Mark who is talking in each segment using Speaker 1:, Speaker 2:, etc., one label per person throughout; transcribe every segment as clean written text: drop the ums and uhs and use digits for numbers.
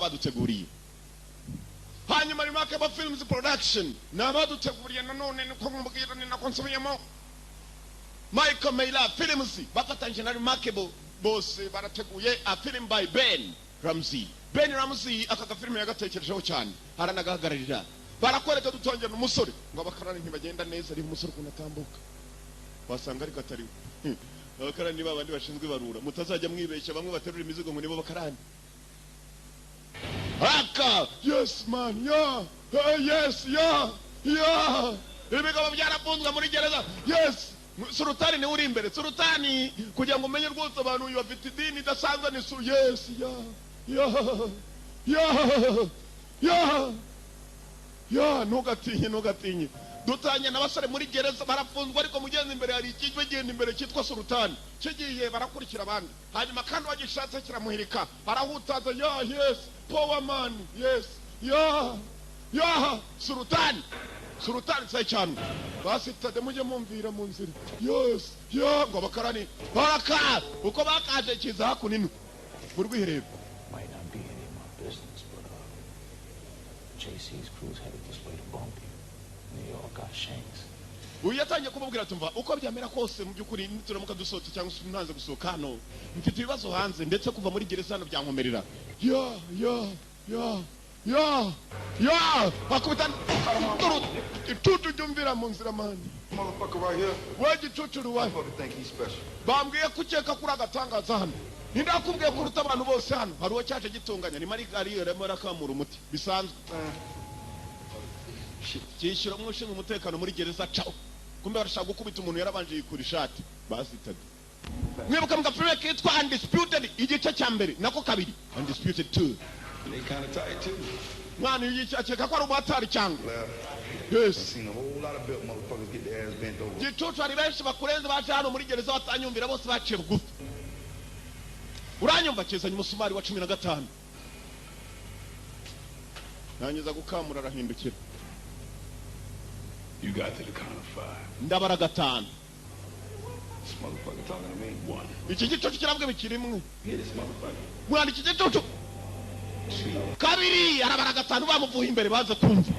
Speaker 1: baduteguriye. Hanyuma Remarkable Films Production nabaduteguriye nanone niko mbwira ni nakonsubiyemo Michael Mayla Films bafatanyije na Remarkable bose barateguye a film by Ben Ramsey. Ben Ramsey aka filime yagatekerejeho cyane haranagahagararira barakwereka dutongera umusore ngo abakarani ntibagenda neza ari umusore kunatambuka wasanga ari katari abakarani babandi bashinzwe barura mutazajya mwibeshya bamwe baterura imizigo ngo nibo bakarani aka yes man yeah yes yeah ibigabo byarafunzwe muri gereza yes Sultani ni uri imbere Sultani kugira ngo umenye rwose abantu uyu bafite idini idasanzwe ni yes ntugatinye dutanye n'abasore muri gereza barafunzwe ariko mugenzi imbere hari ikijwe genda imbere cyitwa Sultani kigiye barakurikira abandi hanyuma kandi wagishatse kiramuhirika arahutaza yes power man yes Sultani sai cyane basitade mujye mumvira mu nzira yes ngo bakarani baraka uko bakaje kiza hakunini mu rwiherero.
Speaker 2: Might not be any of my business, but JC's crew's headed this way to bump you. They all got shanks.
Speaker 1: Uyatangiye kumubwira tumva uko byamera kose mu byukuri turamuka dusohoka cyangwa sunanze gusohoka hano mfite ibibazo hanze ndetse kuva muri gereza hano byankomerera bakubita itutu jumvira mu nzira mani
Speaker 3: Motherfucker right here.
Speaker 1: waje itutu ruwaye
Speaker 3: Motherfucker think he's special.
Speaker 1: bambwiye kucyeka kuri agatangaza hano ndakubwiye kuruta abantu bose hano hari uwo cyaje gitunganya ni mari ari yaremo rakamura umuti bisanzwe cyishyura mwushinga umutekano muri gereza cawo kumbe barashaka gukubita umuntu yarabanje yikura ishati basitade mwibuka mugapfire kitwa Undisputed igice cya mbere nako kabiri Undisputed 2
Speaker 3: They kind of tight too.
Speaker 1: mwana yicyakeka ko ari ubatari cyangwa
Speaker 3: I've seen a whole lot of built motherfuckers get their ass bent over.
Speaker 1: gitutu ari benshi bakurenze baje hano muri gereza batanyumvira bose baciye bugufi uranyumva kezanye umusumari wa 15 nanyuza gukamura arahindukira
Speaker 3: You got to the count of 5.
Speaker 1: ndabara gatanu
Speaker 3: This motherfucker talking to me. 1.
Speaker 1: iki gitutu kirabwe bikirimwe
Speaker 3: Hit this motherfucker.
Speaker 1: mwana iki gitutu
Speaker 3: 2.
Speaker 1: kabiri arabara gatanu bamuvuye imbere baza kumva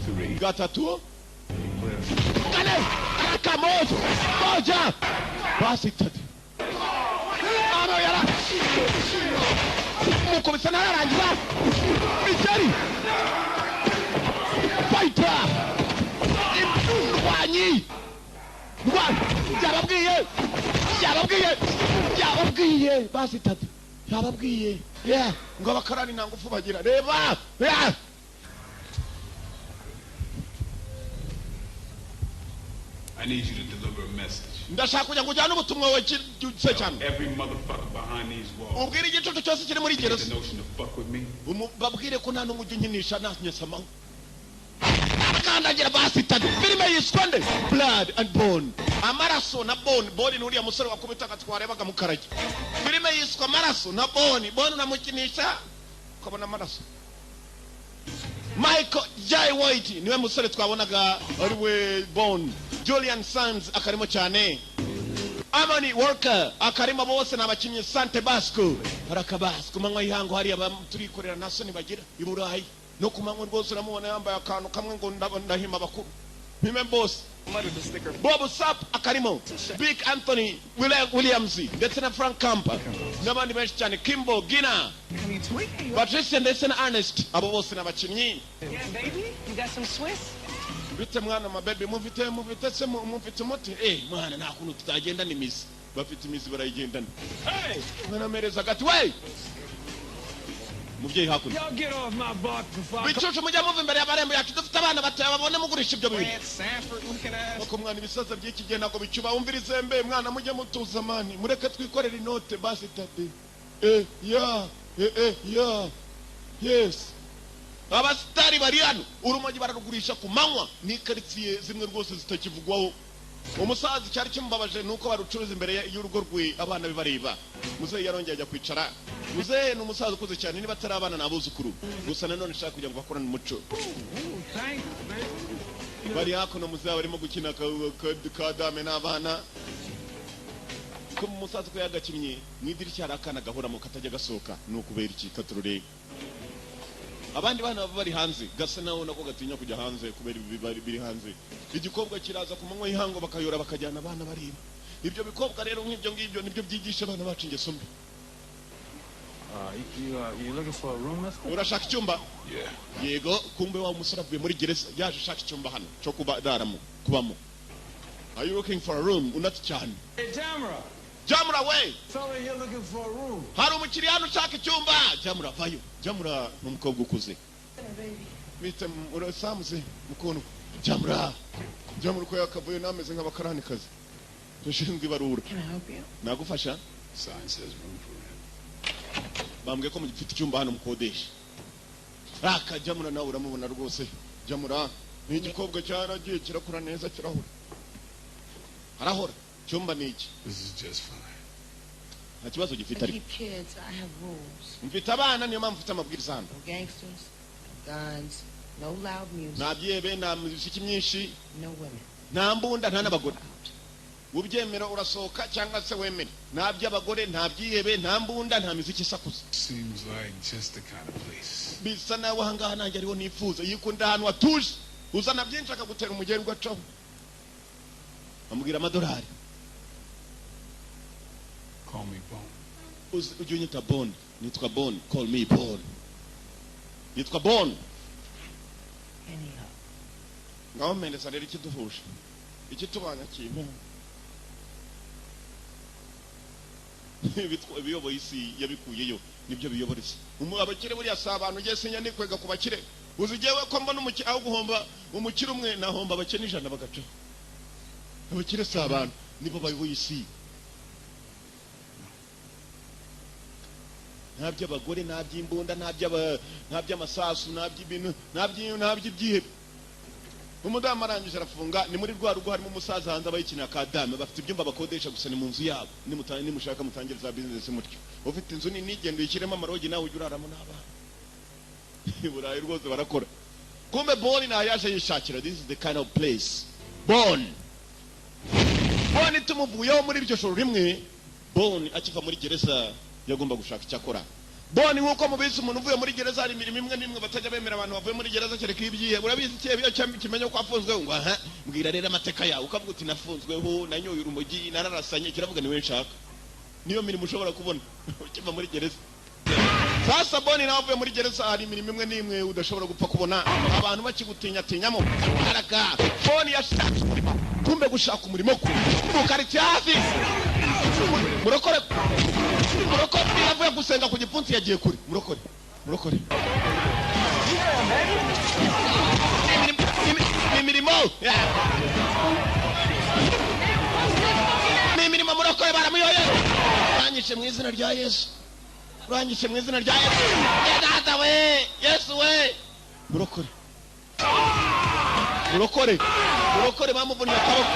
Speaker 3: 3.
Speaker 1: gatatu kane kamoto moja basitade ano yara mukubisa nararangiza bitari fighter indwanyi byababwiye basitade byababwiye ngo abakarani nta ngufu bagira reba
Speaker 3: I need you to deliver a message.
Speaker 1: ndashaka kugira ngo ujyane ubutumwa we cyose cyane
Speaker 3: Every motherfucker behind these walls.
Speaker 1: ubwire igicucu cyose kiri muri
Speaker 3: The
Speaker 1: gereza
Speaker 3: notion to fuck with me.
Speaker 1: babwire ko nta n'umujyi nkinisha nanyesamaho akandagira basitade filime yiswe nde Blood and Bone amaraso na bone ni uriya musore wakubitaga twarebaga mu karage filime yiswe amaraso na bone unamukinisha ukabona amaraso Michael J. White niwe musore twabonaga ari we Bone Julian Sands akarimo cyane Amani Walker akarimo bose nabakinnyi Sante Basco harakabasco manywa yihango hari turikorera nasoni bagira iburayi no kumanywa rwose uramubona yambaye akantu kamwe ngo ndahima bakuru Mime boss Bob Sapp akarimo Big Anthony Williams ndetse na Frank Camper n'abandi benshi cyane Kimbo Gina Patricia ndetse na Ernest abo bose nabakinnyi
Speaker 4: baby, you got some Swiss?
Speaker 1: bite mwana mababy mufite se mufite umuti mwana nta kuntu tutagenda n'imizi bafite imizi barayigendana mwana mereza gati we mubyeyi hakuno
Speaker 4: Y'all get off my block before I
Speaker 1: bicucu mujya muva imbere y'abarembo yacu dufite abana batoya babone mugurisha ibyo bintu
Speaker 4: Grant Sanford looking ass.
Speaker 1: bako mwana ibisaza by'iki gihe ntabwo bicuba wumvira izembe mwana mujye mutuza mani mureke twikorera inote basi tade yes abasitari bari hano urumogi bararugurisha ku manywa ni karitsiye zimwe rwose zitakivugwaho umusaza cyari kimubabaje nuko barucuruza imbere y'urugo rwe abana be bareba muzehe yarongeye ajya kwicara muzehe ni umusaza ukuze cyane niba atari abana n'abuzukuru gusa nanone nshaka kugira ngo bakorane umuco bari hakuno muzehe barimo gukina ka dame n'abana ko umusaza ko yagakinnye mu idirishya hari akana gahoramo katajya gasohoka ni ukubera iki katururebe abandi bana baba bari hanze gasa naho nako gatinya kujya hanze kubera biri hanze igikobwa kiraza ku manywa y'ihango bakayora bakajyana abana bariba ibyo bikobwa rero nk'ibyo ngibyo nibyo byigisha abana bacu ingeso mbi.
Speaker 2: You looking for a room, mister?
Speaker 1: Urashaka icyumba?
Speaker 2: Yeah.
Speaker 1: Yego, kumbe wa musore avuye muri gereza yaje ashaka icyumba hano cyo kubadaramo kubamo. Are you looking for a room? Unati cyane.
Speaker 4: Hey, Jamra.
Speaker 1: Jamra we.
Speaker 4: Fella here looking for a room.
Speaker 1: Hari umukiriya hano ushaka icyumba. Jamra vayo. Jamra n'umukobwa ukuze. Bite urasamuze mukono. Jamra. Jamra ko yakavuye nameze nk'abakarani kazi. Dushinzwe ibarura.
Speaker 5: Can I help you?
Speaker 1: Nagufasha?
Speaker 3: Sign says room for rent.
Speaker 1: Bambwiye ko mufite icyumba hano mukodesha. Raka Jamura nawe uramubona rwose. Jamura ni igikobwa cyaragiye kirakura neza kirahura. Arahora. Cyumba ni iki?
Speaker 3: This is just fine.
Speaker 1: Nta kibazo gifite
Speaker 5: I
Speaker 1: ari.
Speaker 5: keep kids. I have rules.
Speaker 1: Mfite abana niyo mpamvu mfite amabwiriza hano.
Speaker 5: No gangsters, no guns, no loud music,
Speaker 1: Nta byebe, nta muziki myinshi,
Speaker 5: no women.
Speaker 1: nta mbunda, nta n'abagore.
Speaker 5: Out.
Speaker 1: Ubyemera urasohoka cyangwa se wemere. Nta by'abagore, nta byihebe, nta mbunda, nta muziki isakuza.
Speaker 3: Seems like just the kind of place.
Speaker 1: Bisa nawe ahangaha nanjye ariho nifuza yikunda ahantu hatuje uzana byinshi akagutera umugeri ugacaho amubwira amadolari
Speaker 3: Call me Bone.
Speaker 1: ujye unyita Bone nitwa Bone call me Bone nitwa Bone
Speaker 5: Anyhow.
Speaker 1: ngaho mendeza rero ikiduhuje ikitubanya kimwe ibiyoboye isi yabikuyeyo nibyo biyobora isi abakire buriya si abantu ugiye sinya nikwega ku bakire uzigewe ko mbona umukire aho guhomba umukire umwe nahomba abakene 100 bagacaho abakire si abantu nibo bayoboye isi nta by'abagore nta by'imbunda nta by'amasasu nta by'ibintu nta by'ibyihebe umudamu arangije arafunga ni muri rwa rugo harimo umusaza hanze abayikinira ka dame bafite ibyumba bakodesha gusa ni mu nzu yabo nimushaka mutangire za business mutyo ufite inzu nini igenda uyishyiremo amarogi nawe ujya uraramo n'abana burayi rwose barakora kumbe Bone nayo yaje yishakira this is the kind of place Bone tumuvuyeho muri iryo joro rimwe Bone akiva muri gereza yagomba gushaka icyo akora Bone nk'uko mubizi umuntu uvuye muri gereza hari imirimo imwe n'imwe batajya bemera abantu bavuye muri gereza kereka ibyihe urabizi iyo kimenya ko afunzwe ngo aha mbwira rero amateka yawe ukavuga uti nafunzweho nanyoye urumogi nararasanye kiravuga ni we nshaka niyo mirimo ushobora kubona ukiva muri gereza sasa Bone nawe avuye muri gereza hari imirimo imwe n'imwe udashobora gupfa kubona abantu bakigutinyatinyamo haraka Bone yashatse kumbe gushaka umurimo ku mukariti hafi murokore yavuye gusenga ku gipfunsi yagiye kure murokore ni imirimo murokore baramuyoye uranyishe mu izina rya Yesu data we Yesu we murokore bamuvunye akaboko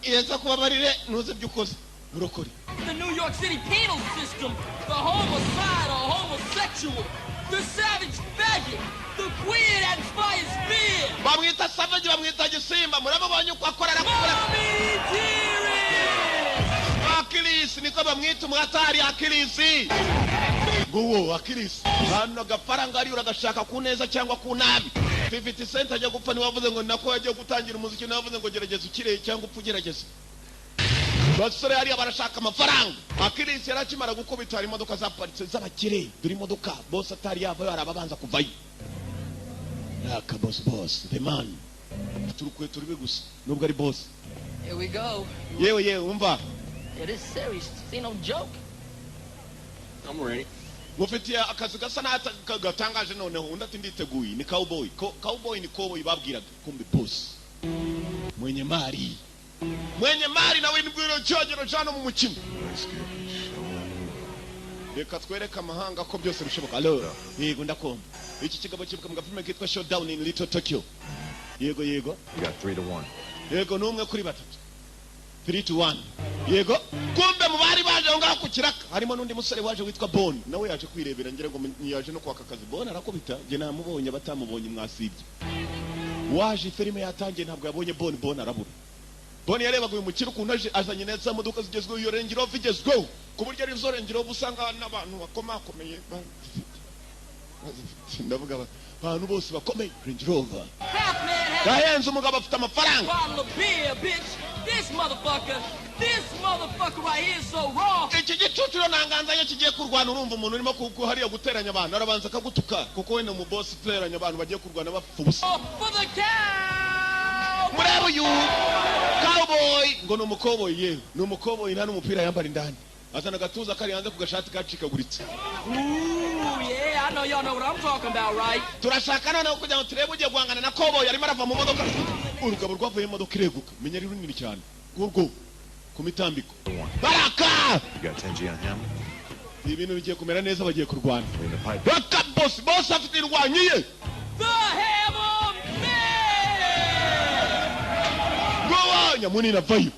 Speaker 1: Yesa kubabarire nuze byukoze murokore
Speaker 6: The New York City penal system, the homicide or homosexual, the savage faggot, the queer that inspires fear.
Speaker 1: bamwita savage bamwita gisimba murababonye uko akorera
Speaker 6: Mommy dearest!
Speaker 1: Akilisi niko bamwita umwatari Akilisi nguwo Akilisi hano agafaranga ari uragashaka ku neza cyangwa ku nabi 50 cent ajya gupfa niwavuze ngo nako yagiye gutangira umuziki navuze ngo gerageza ukire cyangwa upfugerageza basore hariya barashaka amafaranga Akilisi yarakimara gukubita hari imodoka zaparitse z'abakire duri imodoka boss atari yava yarababanza kuvayo yaka boss the man turukwe turibe gusa nubwo ari boss
Speaker 6: Here we go.
Speaker 1: yewe umva
Speaker 6: Yeah, this is serious. This ain't no joke. I'm ready.
Speaker 1: mufitiye akazi gasa n'agatangaje noneho undi ati nditeguye ni cowboy ni cowboy babwiraga kumbe boss mwenye mari nawe nibwiro cyogero jano mu mukino reka twereka amahanga ko byose bishoboka yego ndakomba iki kigabo kibuka mu gafilme kitwa Showdown in Little Tokyo yego
Speaker 7: You got 3 to 1.
Speaker 1: yego numwe kuri batatu 3-1 yego kumbe mu bari baje ngaho ku kiraka harimo n'undi musore waje witwa Bone nawe yaje kwirebera ngira ngo yaje no kwaka kazi Bone arakubita je namubonye batamubonye mwasibye waje filime yatangiye ntabwo yabonye Bone arabura Boni yarebaga uyu mukire ukuntu aje azanye neza modoka zigezweho, iyo Range Rover igezweho ku buryo ari zo Range Rover usanga n'abantu bakomakomeye ndavuga abantu bose bakomeye. Range Rover gahenze, umugabo afite amafaranga.
Speaker 6: Bottle of beer, bitch. This motherfucker right here is so raw.
Speaker 1: Iki gicucu yo nanganza iyo kigiye kurwana, urumva umuntu urimo kuko hariya guteranya abantu arabanza akagutuka kuko wenda mu boss teranya abantu bagiye kurwana bafubusa.
Speaker 6: For the cow.
Speaker 1: Mureba uyu cowboy ngo ni umukoboyi, yewe ni umukoboyi, nta n'umupira yambara indani, azana agatuza kari hanze ku gashati kacikaguritse.
Speaker 6: Ooh, yeah, I know y'all know what I'm talking about, right?
Speaker 1: Turashaka noneho kugira ngo turebe ugiye guhangana na cowboy arimo arava mu modoka. Urugabo rwavuye mu modoka ireguka, menya ari runini cyane urwo ku mitambiko. Baraka!
Speaker 7: You got 10G on him?
Speaker 1: Ibintu bigiye kumera neza, bagiye kurwana. Baka boss afite irwanyiye.
Speaker 6: The Hammer Man!
Speaker 1: Gowa nyamuni navayo.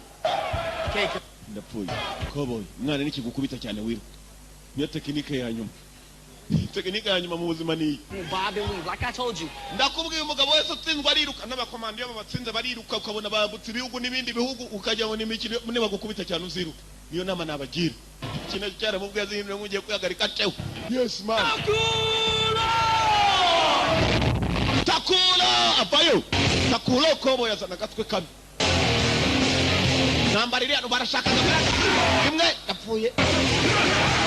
Speaker 6: Okay,
Speaker 1: Ndapfuye. Cowboy, mwana nikigukubita cyane wiruka. Niyo tekinike ya nyuma. Tekinike ya nyuma mu buzima ni
Speaker 6: Bob and weave, like I told you.
Speaker 1: ndakubwiye umugabo wese utsinzwe ariruka, n'abakomando y'abo batsinze bariruka, ukabona babutse ibihugu n'ibindi bihugu, ukajya mu imikino mune bagukubita cyane uziruka. Niyo nama nabagira. Kino cyara mu bwazi hino ngugiye kwihagarika cewe. Yes man. Takula abayo. Takula Cowboy yazana gatwe kabi. Nambari rero barashaka imwe yapfuye.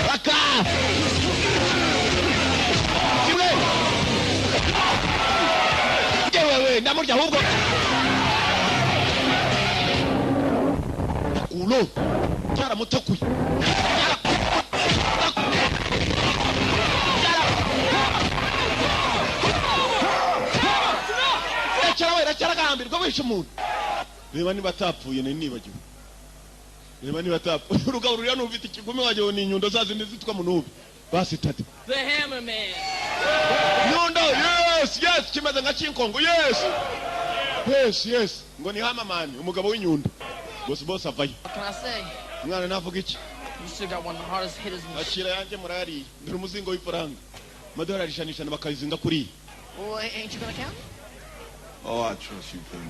Speaker 1: Baka. Kimwe. Yewe ndamurya ahubwo. Takulo. Cyara mutakuye. Cyara gahambirwa wishe umuntu. Reba niba atapfuye nibagiwe. Reba niba atapfuye. Urugabo ruriya n'ufite ikigumi wagiye ni inyundo zazindi zitwa munubi. Basi tati.
Speaker 6: The Hammer Man.
Speaker 1: Nyundo, yes, kimeze nka Kinkongo, yes. Ngo ni Hammer Man, umugabo w'inyundo. Boss avayo.
Speaker 6: What can I say?
Speaker 1: Mwana navuga iki?
Speaker 6: You still got one of the hardest hitters in the
Speaker 1: Akira yanjye murari. Ndiri umuzingo w'ifaranga. Madolari shanishana bakayizinga kuri.
Speaker 5: Well, ain't you gonna count?
Speaker 3: Oh, I trust you, Pin.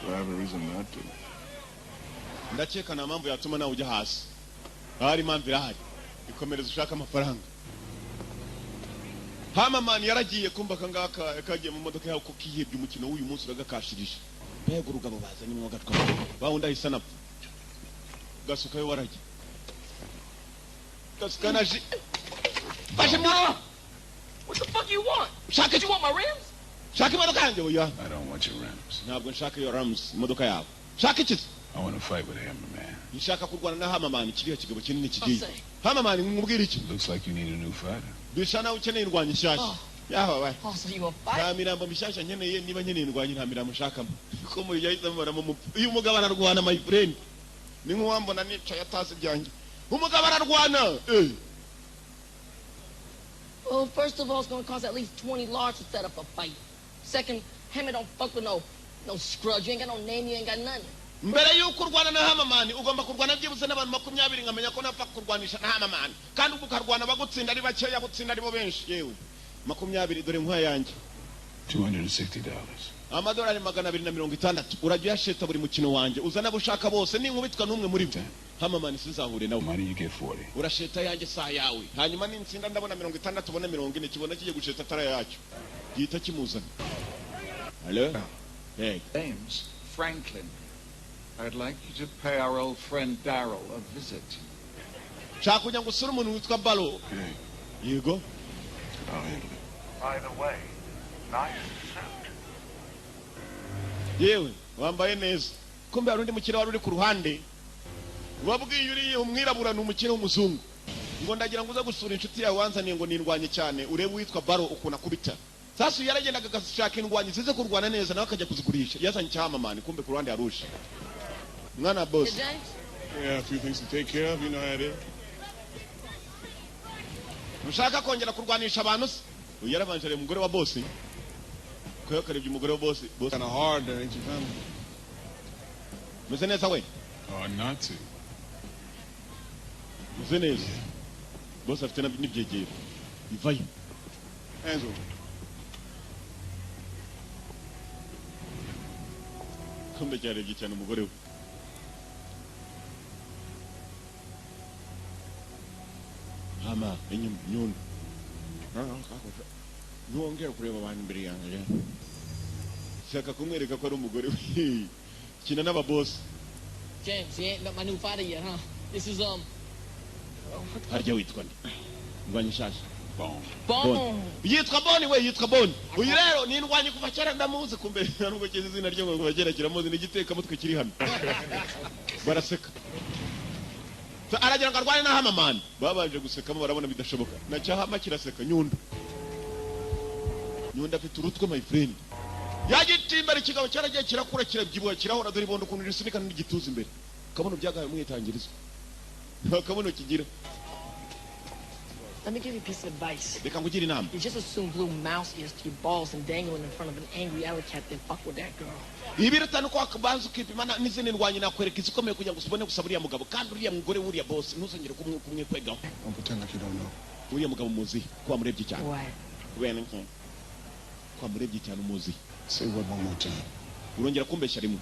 Speaker 3: Do I have a reason not to?
Speaker 1: Ndakeka na mpamvu yatuma nawe ujya hasi. Hari impamvu irahari. Ikomereza ushaka amafaranga. Hammer Man yaragiye kumva kangaka yakagiye mu modoka yaho kukiyebye umukino w'uyu munsi uragakashirije. Mbega urugabo bazanye mu gatwa. Bawunda hisana. Gasuka yo waragiye. Gasuka naji. Bashe mwa.
Speaker 6: What the fuck you want?
Speaker 1: Shaka
Speaker 6: You want my rims?
Speaker 1: Shaka imodoka yanjye oya.
Speaker 3: I don't want your rims.
Speaker 1: Ntabwo nshaka iyo Rams imodoka yawe. Shaka iki?
Speaker 3: I want to fight with Hammer Man.
Speaker 1: Nshaka kurwana na Hammer Man, kiriya kigabo kinini kigiye.
Speaker 6: I'll say.
Speaker 1: Hammer Man ngumubwira iki?
Speaker 3: Looks like you need a new fighter.
Speaker 1: Bishana ukeneye indwanyi nshyashya. Yaho we.
Speaker 6: Oh, so you a fight?
Speaker 1: Nta mirambo mishyashya nkeneye, niba nkeneye indwanyi nta mirambo nshakamo. Ko mu yahise mubara mu uyu mugabo ararwana my friend. Ni nkuwambona nicaye atasi byanjye. Umugabo ararwana.
Speaker 6: Well, first of all, it's gonna cost at least 20 large to set up a fight. Second, Hammer don't fuck with no scrubs. You ain't got no name, you ain't got nothing.
Speaker 1: Mbere yuko urwana na Hammer Man ugomba kurwana byibuze n'abantu 20 ngamenya ko napfa kurwanisha na Hammer Man. Kandi ukarwana bagutsinda ari bakeya gutsinda ari bo benshi yewe. 20 dore nkwa yanjye.
Speaker 3: $260.
Speaker 1: Amadolari 260 urajya yasheta buri mukino wanjye uzana bushaka bose ninkubitwa n'umwe muri bo. Hammer Man sinzahure nawe.
Speaker 3: Money you get 40.
Speaker 1: Urasheta yanjye saa yawe hanyuma n'insinda ndabona 60 tubona 40 kibona kigiye gusheta tara yacyo gihita kimuzana. Hello? Hey.
Speaker 8: James Franklin, I'd like you to pay our old friend Darryl a visit.
Speaker 1: Shaka kujya gusura umuntu witwa Balo.
Speaker 3: Okay,
Speaker 1: Yego.
Speaker 3: I'll handle it.
Speaker 7: By the way, nice suit.
Speaker 1: Yewe wambaye neza. Kumbe hari undi mukire wari uri ku ruhande. Wabwiye uri umwirabura n'umukire w'umuzungu. Ngo ndagira ngo uza gusura inshuti yawe wanzaniye ngo nindwanye cyane urebe witwa Baro ukuna kubita. Sasa yaragendaga agashaka indwanyi zize kurwana neza nawe akajya kuzigurisha. Yazanye Hammer Man kumbe ku ruhande yarusha. Mwana boss.
Speaker 6: Hey, James?
Speaker 3: Yeah, a few things to take care of, you know how it is.
Speaker 1: Mushaka kongera kurwanisha abantu se? Uyu yarabanjire umugore wa boss. Ko yakarebye umugore wa boss. Boss
Speaker 3: Kind of hard there, ain't you, family?
Speaker 1: meze neza we.
Speaker 3: Hard not to.
Speaker 1: Meze neza. Boss afite n'ibyegera. Bivayo.
Speaker 3: Angela.
Speaker 1: kumbe cyarebye cyane umugore we. Hama inyuma nyundo. Nuongera kureba abantu imbere yanjye. Shaka kumwereka ko ari umugore we. Kina n'aba boss.
Speaker 6: James, you ain't met my new fighter yet, huh? This is
Speaker 1: Harya witwa nde? Ndwanyi shasha.
Speaker 6: Bone.
Speaker 1: Yitwa Bone we, yitwa Bone. Uyu rero ni ndwanyi kuva kera ndamuzi kumbe nubwo kizi izina ryo ngo kuva kera kiramuzi n'igiteka mutwe kiri hano. Baraseka. Aragira ngo arwane na Hamamani. Babaje gusekamo barabona bidashoboka. Na cyahama kiraseka Nyundo. Nyundo afite urutwe my friend. Yagitimba ikigabo cyaragiye kirakura kirabyibuha kirahora dore ibondo kuntu risunika n'igituza imbere. Kabono byagaye mwitangirizo. Kabono kigira.
Speaker 5: Let me give you a piece of advice.
Speaker 1: Reka ngugira inama.
Speaker 5: You just assume blue mouse ears to your balls and dangling in front of an angry alley cat, then fuck with that girl.
Speaker 1: Ibiratanu kwa kabanza ukipimana n'izindi ndwanyi nakwereka izikomeye kugira ngo usubone gusaba uriya mugabo kandi uriya mugore wuriya boss ntuzongere kumwe kwegaho.
Speaker 3: Don't pretend like you don't know.
Speaker 1: Uriya mugabo muzi kwa murebye cyane.
Speaker 5: Why?
Speaker 1: Kubera iki? Kwa murebye cyane umuzi.
Speaker 3: Say what one more time.
Speaker 1: Urongera kumbeshya rimwe.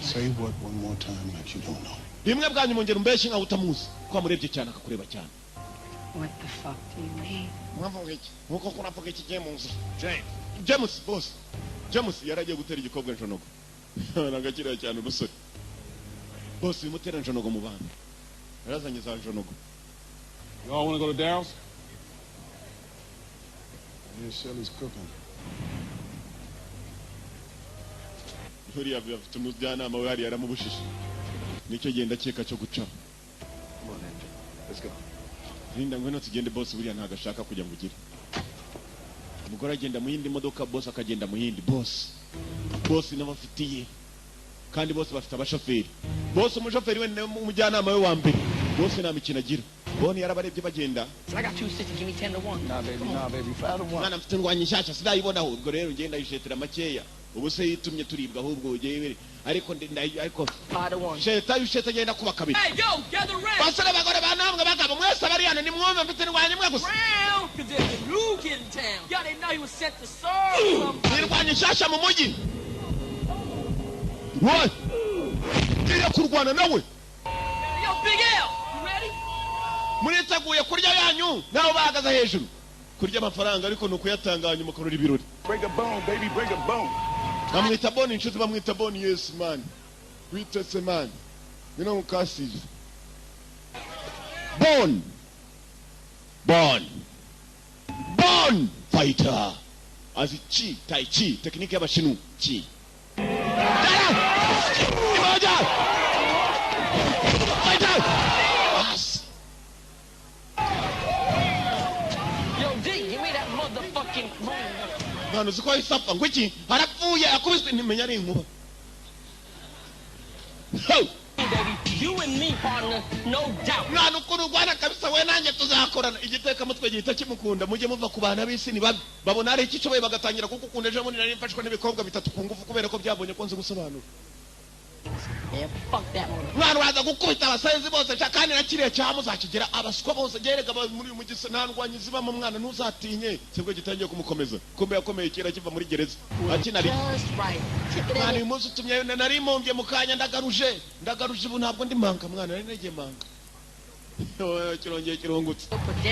Speaker 3: Say what one more time like you don't know.
Speaker 1: Rimwe bwanyu mongera umbeshye nka utamuzi. Kwa murebye cyane akakureba cyane.
Speaker 5: What the fuck do you mean?
Speaker 1: Mwavuga iki? Nkuko kunavuga iki James? James boss. James yaragiye gutera igikobwa njonogo. Nagakira cyane urusore. Boss bimutera njonogo mu bana. Yarazanye za njonogo.
Speaker 8: You all want to go to Daryl's?
Speaker 3: Yeah, Shelly's cooking.
Speaker 1: Uriya afite umujyanama we hari yaramubushishe. Nicyo genda cyeka cyo guca.
Speaker 3: Come on, Angel. Let's go.
Speaker 1: Linda ngwino tugende boss buriya ntago ashaka kujya ngugire. Umugore agenda mu yindi modoka boss akagenda mu yindi boss. Boss n'abafitiye. Kandi boss bafite abashoferi. Boss umushoferi we n'umujyanama we wa mbere. Boss nta mikino agira. Bone yarabarebye bagenda.
Speaker 5: I got 2 6 give me 10 to 1.
Speaker 3: Nah, baby, 5 to 1.
Speaker 1: Mwana mfite ndwanyi nshyashya sinayibonaho ubwo rero ngenda yishetera makeya. Ubu se yitumye turibwa ahubwo ugiye ariko
Speaker 5: 5 to 1.
Speaker 1: sheta yusheta agenda kuba kabiri.
Speaker 6: Hey, yo, gather round.
Speaker 1: Basore bagore banambwe bagabo mwese bari hano nimwumve mfite ndwanyi mwe gusa.
Speaker 6: Round, cause there's a new kid in town. Y'all didn't know he was sent to serve somebody.
Speaker 1: Nirwanye nshyashya mu mujyi. What? Ngiye kurwana nawe.
Speaker 6: Yo, Big L, you ready?
Speaker 1: Muriteguye kurya yanyu naho bahagaze hejuru. Kurya amafaranga ariko nuko yatanganya mukorora ibirori.
Speaker 3: Bring a bone, baby, bring a bone.
Speaker 1: Bamwita Bone inshuti bamwita Bone yes man. Witetse man. Bino mukasije. Bone. Bone. Bone fighter. Azi chi, tai chi, tekniki y'abashinu chi. Dara! Imaja! Fighter! As.
Speaker 5: Yo, D, give me that motherfucking
Speaker 1: Mwana uziko isapfa ngwiki harapfuye akubise nimenya ari inkuba. Ho!
Speaker 5: baby. You and me, partner, no doubt.
Speaker 1: Mwana ukuru rwana kabisa we nanjye tuzakorana igiteka mutwe gihita kimukunda mujye muva ku bana b'isi ni babi babona ari iki cyobaye bagatangira kugukunda ejo bundi nari mfashwe n'ibikobwa bitatu ku ngufu kubera ko byabonye ko nzi gusobanura.
Speaker 5: Yeah, fuck that one.
Speaker 1: Mwana waza gukubita abasazi bose kandi na kiriya cyaha muzakigera abaswa bose gerega muri mu gisa nandwanye ziba mu mwana ntuzatinye sibwo gitangiye kumukomeza kumbe yakomeye kera kiva muri gereza akinari.
Speaker 5: Just right. Take it
Speaker 1: Mwana
Speaker 5: in.
Speaker 1: uyu munsi utumye nari mumbye mu kanya ndagaruje ubu ntabwo ndi manga mwana nari nagiye manga. Kirongeye kirongutse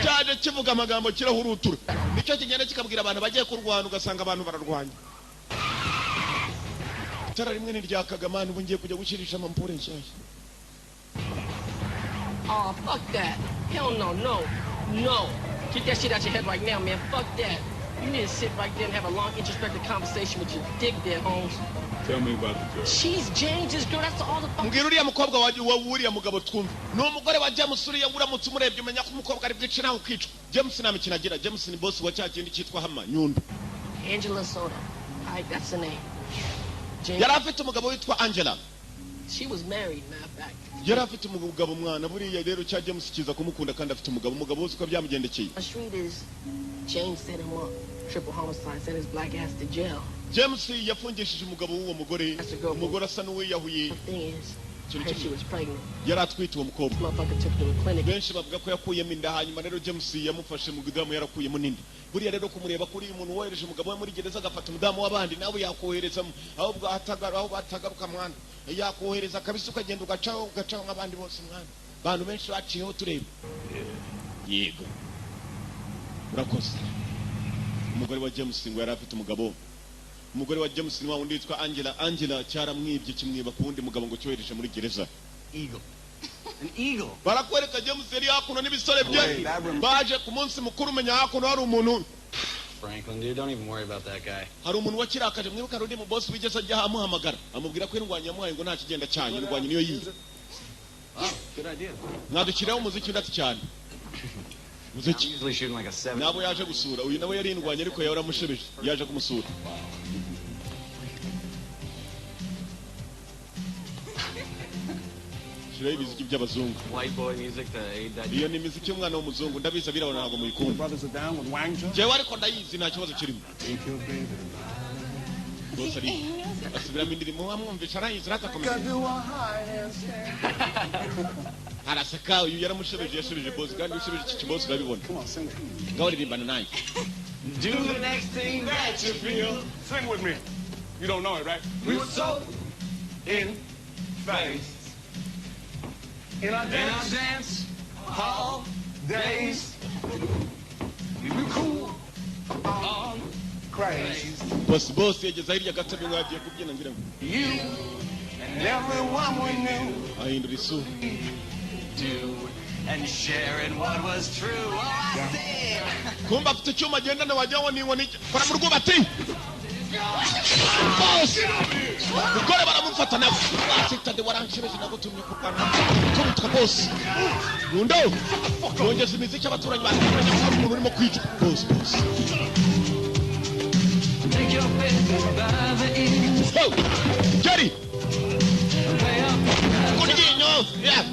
Speaker 1: cyaje kivuga amagambo kirahurutura nicyo kigenda kikabwira abantu bagiye kurwana ugasanga abantu bararwanya. Tara rimwe niryakaga mwana ubu ngiye kujya gukirisha amampure nshyashya.
Speaker 5: Oh, fuck that. Hell no, no, no. Get that shit out your head right now, man. Fuck that. You need to sit right there and have a long, introspective conversation with your dick there, Holmes.
Speaker 8: Tell me about the girl.
Speaker 5: She's James's girl. That's all the fuck.
Speaker 1: Mbwira uriya mukobwa wuriya mugabo twumva ni umugore wa James uriya uramutse umurebye umenya ko umukobwa ari bwice nawe ukicwa. James nta mikino agira. James ni boss wa cya kindi cyitwa Hama Nyundo.
Speaker 5: Angela Soda. Alright, that's the name. James.
Speaker 1: Yari afite umugabo witwa Angela.
Speaker 5: She was married, matter of fact.
Speaker 1: Yari afite umugabo mwana buriya rero cya James kiza kumukunda kandi afite umugabo uzi ko byamugendekeye.
Speaker 5: My street is James set him up. Triple homicide, sent his black ass to jail.
Speaker 1: James yafungishije umugabo w'uwo mugore asa n'uwiyahuye.
Speaker 5: The thing is, Heard she was pregnant.
Speaker 1: yari atwite uwo mukobwa.
Speaker 5: Motherfucker took her to a clinic.
Speaker 1: Benshi bavuga ko yakuyemo inda, hanyuma rero James yamufashe mu gudamu yarakuyemo n'indi. Buriya rero kumureba kuri uyu muntu wohereje umugabo we muri gereza agafata umudamu w'abandi, nawe yakohereza ahubwo aho batagaruka mwana, yakohereza kabisa ukagenda ugacaho nk'abandi bose mwana. Bantu benshi baciyeho tureba. Yego urakoze. Umugore wa James ngo yari afite umugabo. Umugore wa James ni wa wundi witwa Angela cyaramwibye kimwiba ku wundi mugabo ngo cyohereje muri gereza.
Speaker 9: Eagle. An eagle.
Speaker 1: Barakwereka James yari hakuno n'ibisore bye. Baje ku munsi mukuru umenya hakuno hari umuntu.
Speaker 9: Franklin, dude, don't even worry about that guy.
Speaker 1: Hari umuntu wakirakaje mwibuka rundi mu boss wigeze ajya amuhamagara. Amubwira ko indwanyi yamuhaye ngo nta kigenda cyanyu, indwanyi niyo yize.
Speaker 9: Wow, good idea.
Speaker 1: Mwadukiraho umuziki udati cyane. Muziki.
Speaker 9: I'm usually shooting like a 7.
Speaker 1: Nabo yaje gusura. Uyu nawe yari indwanyi ariko yaramushebeje. Yaje kumusura. Shiraho ibiziki by'abazungu.
Speaker 9: White boy music to aid that.
Speaker 1: Iyo ni imiziki y'umwana w'umuzungu ndabizi abirabona ntabwo muyikunda.
Speaker 4: Brothers are down with Wang Chung.
Speaker 1: Jewe ariko ndayizi nta kibazo kirimo. Bose ari asubiramo indirimbo wamwumvisha arayizi ratakomeza. Araseka uyu yaramushebeje yashebeje boss kandi ushebeje iki kiboss urabibona. Ngaho ririmbana naye.
Speaker 9: Do the next thing that you feel.
Speaker 4: Sing with me. You don't know it, right?
Speaker 9: We're so in phase.
Speaker 4: In our
Speaker 9: In our dance hall days. We were cool on craze.
Speaker 1: Boss yageze hirya gatebe ngo yagiye kubyina ngira ngo.
Speaker 9: You and everyone we knew.
Speaker 1: Ahindura isura.
Speaker 9: Do and sharing what was true. Oh, I said.
Speaker 1: Kumba afite icyuma agendana wajyaho n'inkoni kora mu rwubati. Boss! Ukore baramufata nabo. Asitade waranshebeje nabo tumye kurwana. Kumutwa boss. Rundo. Yongeza imiziki abaturanyi batumenya ko hari umuntu urimo kwica. Boss.
Speaker 9: Take your pick by the ears.
Speaker 1: Oh! Jerry!
Speaker 9: Way up.
Speaker 1: Kuryinyo! Yeah!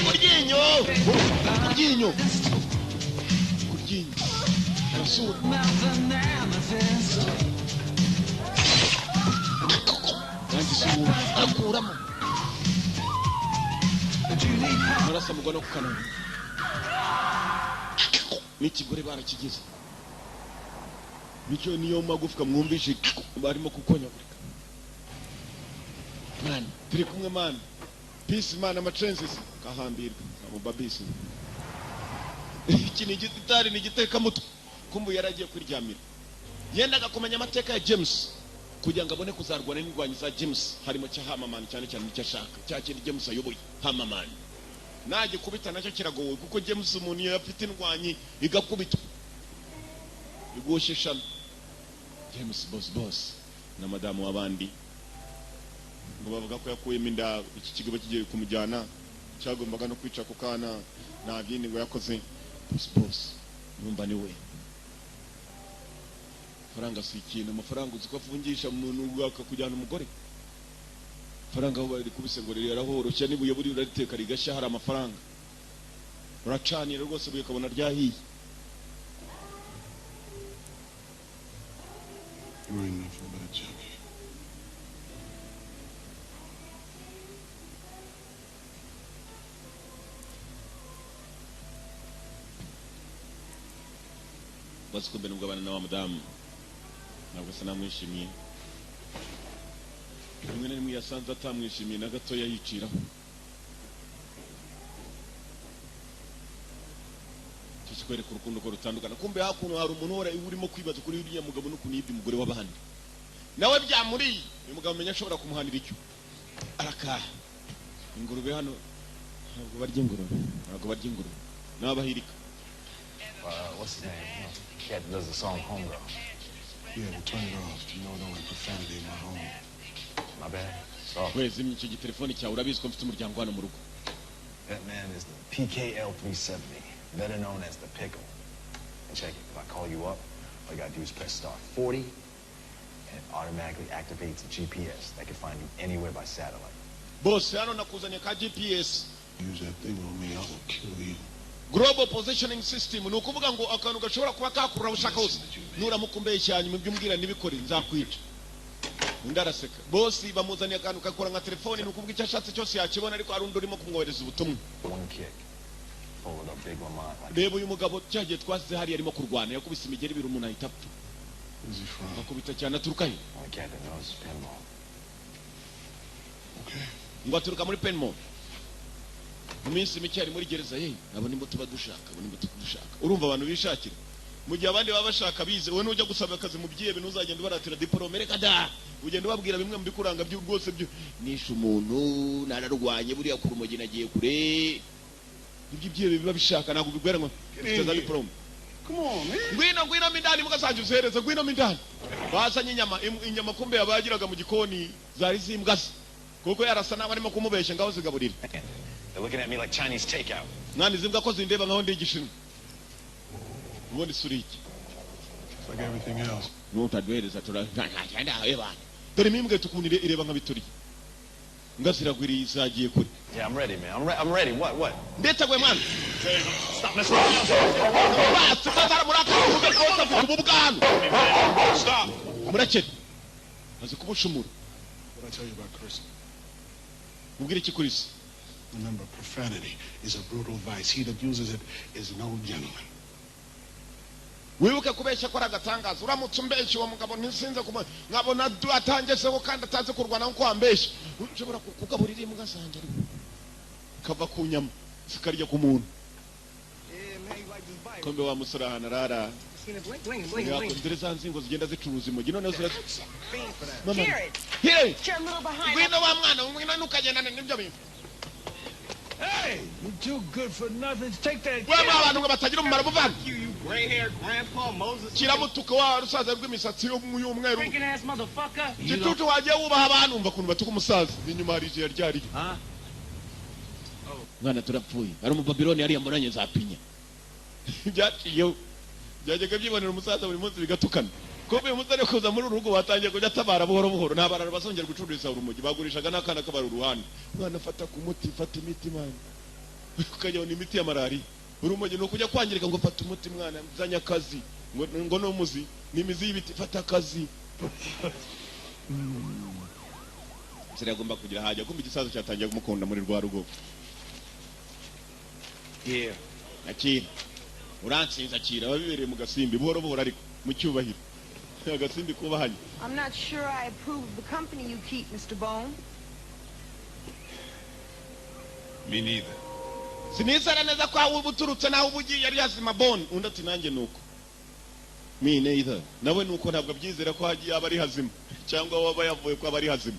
Speaker 1: Kuryinyo! Kuryinyo! Kuryinyo! Arasura.
Speaker 9: Mountain amethyst.
Speaker 1: Nanjye isura. Akuramo.
Speaker 9: Julie
Speaker 1: Marasa mugwana ku kanwa. N'ikigore barakigeze. Bityo niyo magufwa mwumvishe barimo kukonyagurika. Man, turi kumwe man. Peace man amatrenses kahambirwa abo babisi. Iki ni igitari ni igiteka muto. Kumbu yaragiye kuryamira. Yendaga kumenya amateka ya James kugira ngo abone kuzarwana n'indwanyi za James harimo cya Hamaman cyane cyane icyo ashaka. Cya kindi James ayoboye Hamaman. Naje kubita nacyo kiragowe kuko James umuntu yafite indwanyi igakubita. Igoshisha James boss na madamu wabandi ngo bavuga ko yakuyemo inda iki kigo kigiye kumujyana cyagombaga no kwica ku kana nta byindi ngo yakoze boss numva ni we faranga si ikintu amafaranga uzi ko afungisha umuntu akakujyana umugore faranga aho bari kubise ngo rero arahoroshya nibuye buri urateka rigashya hari amafaranga uracanira rwose buye kabona ryahiye.
Speaker 3: You ain't nothing but a junkie.
Speaker 1: Basi kumbe nungabana na wa madamu ntabwo se namwishimiye rimwe na rimwe yasanze atamwishimiye na gatoya yiciraho. Kikwereka urukundo ko rutandukana. Kumbe hakuno hari umuntu wora urimo kwibaza kuri uriya mugabo no kunibye umugore w'abandi. Nawe byamuri uyu mugabo menya ashobora kumuhanira icyo. Araka ingurube hano ntabwo barya ingurube. Nabahirika.
Speaker 7: What's his name? The cat that does the song Homegirl.
Speaker 3: Yeah, well, turn it off. You know I don't like profanity in my home.
Speaker 7: My bad. Sorry.
Speaker 1: Wezi icyo gitelefoni cyawe urabizi ko mfite umuryango hano mu rugo.
Speaker 7: That man is the PKL 370, better known as the Pickle. And check it. If I call you up, all you gotta do is press *40, and it automatically activates a GPS that can find you anywhere by satellite.
Speaker 1: Boss hano nakuzanye ka GPS.
Speaker 3: Use that thing on me, I will kill you.
Speaker 1: Global Positioning System ni ukuvuga ngo akantu gashobora kuba kakurura ushaka hose nuramukumbeye cyane mu byumbwira nibikore nzakwica. undi araseka bosi bamuzaniye akantu kakora nka telefoni nukuvuga icyo ashatse cyose yakibona ariko hari undi urimo kumwohereza ubutumwa. Reba uyu mugabo cyagiye twasize hari arimo kurwana yakubise imigeri ibiri umuntu ahita apfa. Akubita cyane aturuka he? Ngo aturuka muri Penmore. Mu minsi mike ari muri gereza ye abo nimbo tuba dushaka urumva abantu bishakira mu gihe abandi baba bashaka bize wowe nujya gusaba akazi mu byebe ntuzagenda baratira diplome reka da ugenda babwira bimwe mu bikuranga byo rwose byo nisha umuntu nararwanye buriya ku rumogi nagiye kure ibyo byebe biba bishaka ntabwo bigwera ngo ufite diplome.
Speaker 4: Come on, man.
Speaker 1: Ngwino mindani mugasanje usereza ngwino mindani basanye inyama kumbe yabagiraga mu gikoni zari zimbwase kuko yarasa n'abarimo kumubeshya ngaho zigaburira.
Speaker 7: They're looking at me like Chinese takeout.
Speaker 1: Nani zimbwa ko zindeba ngaho ndigishino. Ubundi suriki.
Speaker 4: It's like everything else.
Speaker 1: Nutadwereza turagenda eba. Dore mimbwe tukunire ireba nka bituri. Ngasiragwiri isagiye kuri.
Speaker 7: Yeah, I'm ready, man. I'm ready. What?
Speaker 1: Ndeta gwe man.
Speaker 7: Stop this.
Speaker 1: Stop. Murakete. Azi kubushumura.
Speaker 4: What I tell you about Chris?
Speaker 1: Mubwire iki kuri se?
Speaker 4: Remember, profanity is a brutal vice. He that uses it is no gentleman.
Speaker 1: Wibuke kubeshya ko ragatangaza uramutse umbeshye uwo mugabo ntisinze nkabona atangeseho kandi atazi kurwana nko ambeshye ushobora kugaburira imbwa zanjye kava ku nyama zikarya ku muntu. Kombe wa musore hana rara ndere za nzingo zigenda zicuruza imogi none zira mama here ngwino wa mwana ngwino nukagenda n'ibyo bintu.
Speaker 2: Hey, you too good for nothing. Take that.
Speaker 1: Wewe abantu ngo batagira umumaro buvana.
Speaker 9: You gray-haired grandpa Moses.
Speaker 1: Kiramutuka wa rusaza rw'imisatsi y'umweru.
Speaker 6: Freaking ass motherfucker.
Speaker 1: Gitutu wagiye wubaha abantu umva kuntu batuka umusaza inyuma hari je ryari. Mwana turapfuye. Ari mu Babyloni yari yamuranye za pinya. Byaciye byajyaga byibonera umusaza buri munsi bigatukana. Kobe umusore kuza muri urugo watangiye kujya tabara buhoro ntabarara basongera gucururiza urumogi bagurishaga nakana kabara uruhande. Mwana fata ku muti fata imiti mwana. Ukajya ni imiti ya malaria. Urumogi no kujya kwangirika ngo fata umuti mwana mzanya kazi ngo no muzi ni imizi y'ibiti fata kazi. Sira agomba kugira haja kumbe igisazo cyatangiye kumukunda muri rwa rugo.
Speaker 9: Yeah.
Speaker 1: Akira. Uransinza akira babibereye mu gasimbi buhoro ariko mu cyubahiro.
Speaker 10: I'm not sure I approve of the company you keep, Mr. Bone.
Speaker 4: Me neither.
Speaker 1: Sinisara neza kwa ubuturutse naho ubugiye yari yazima Bone undi ati nanjye nuko. Me neither. Nawe nuko ntabwo byizera ko hagiye abari hazima cyangwa waba yavuye ko abari hazima.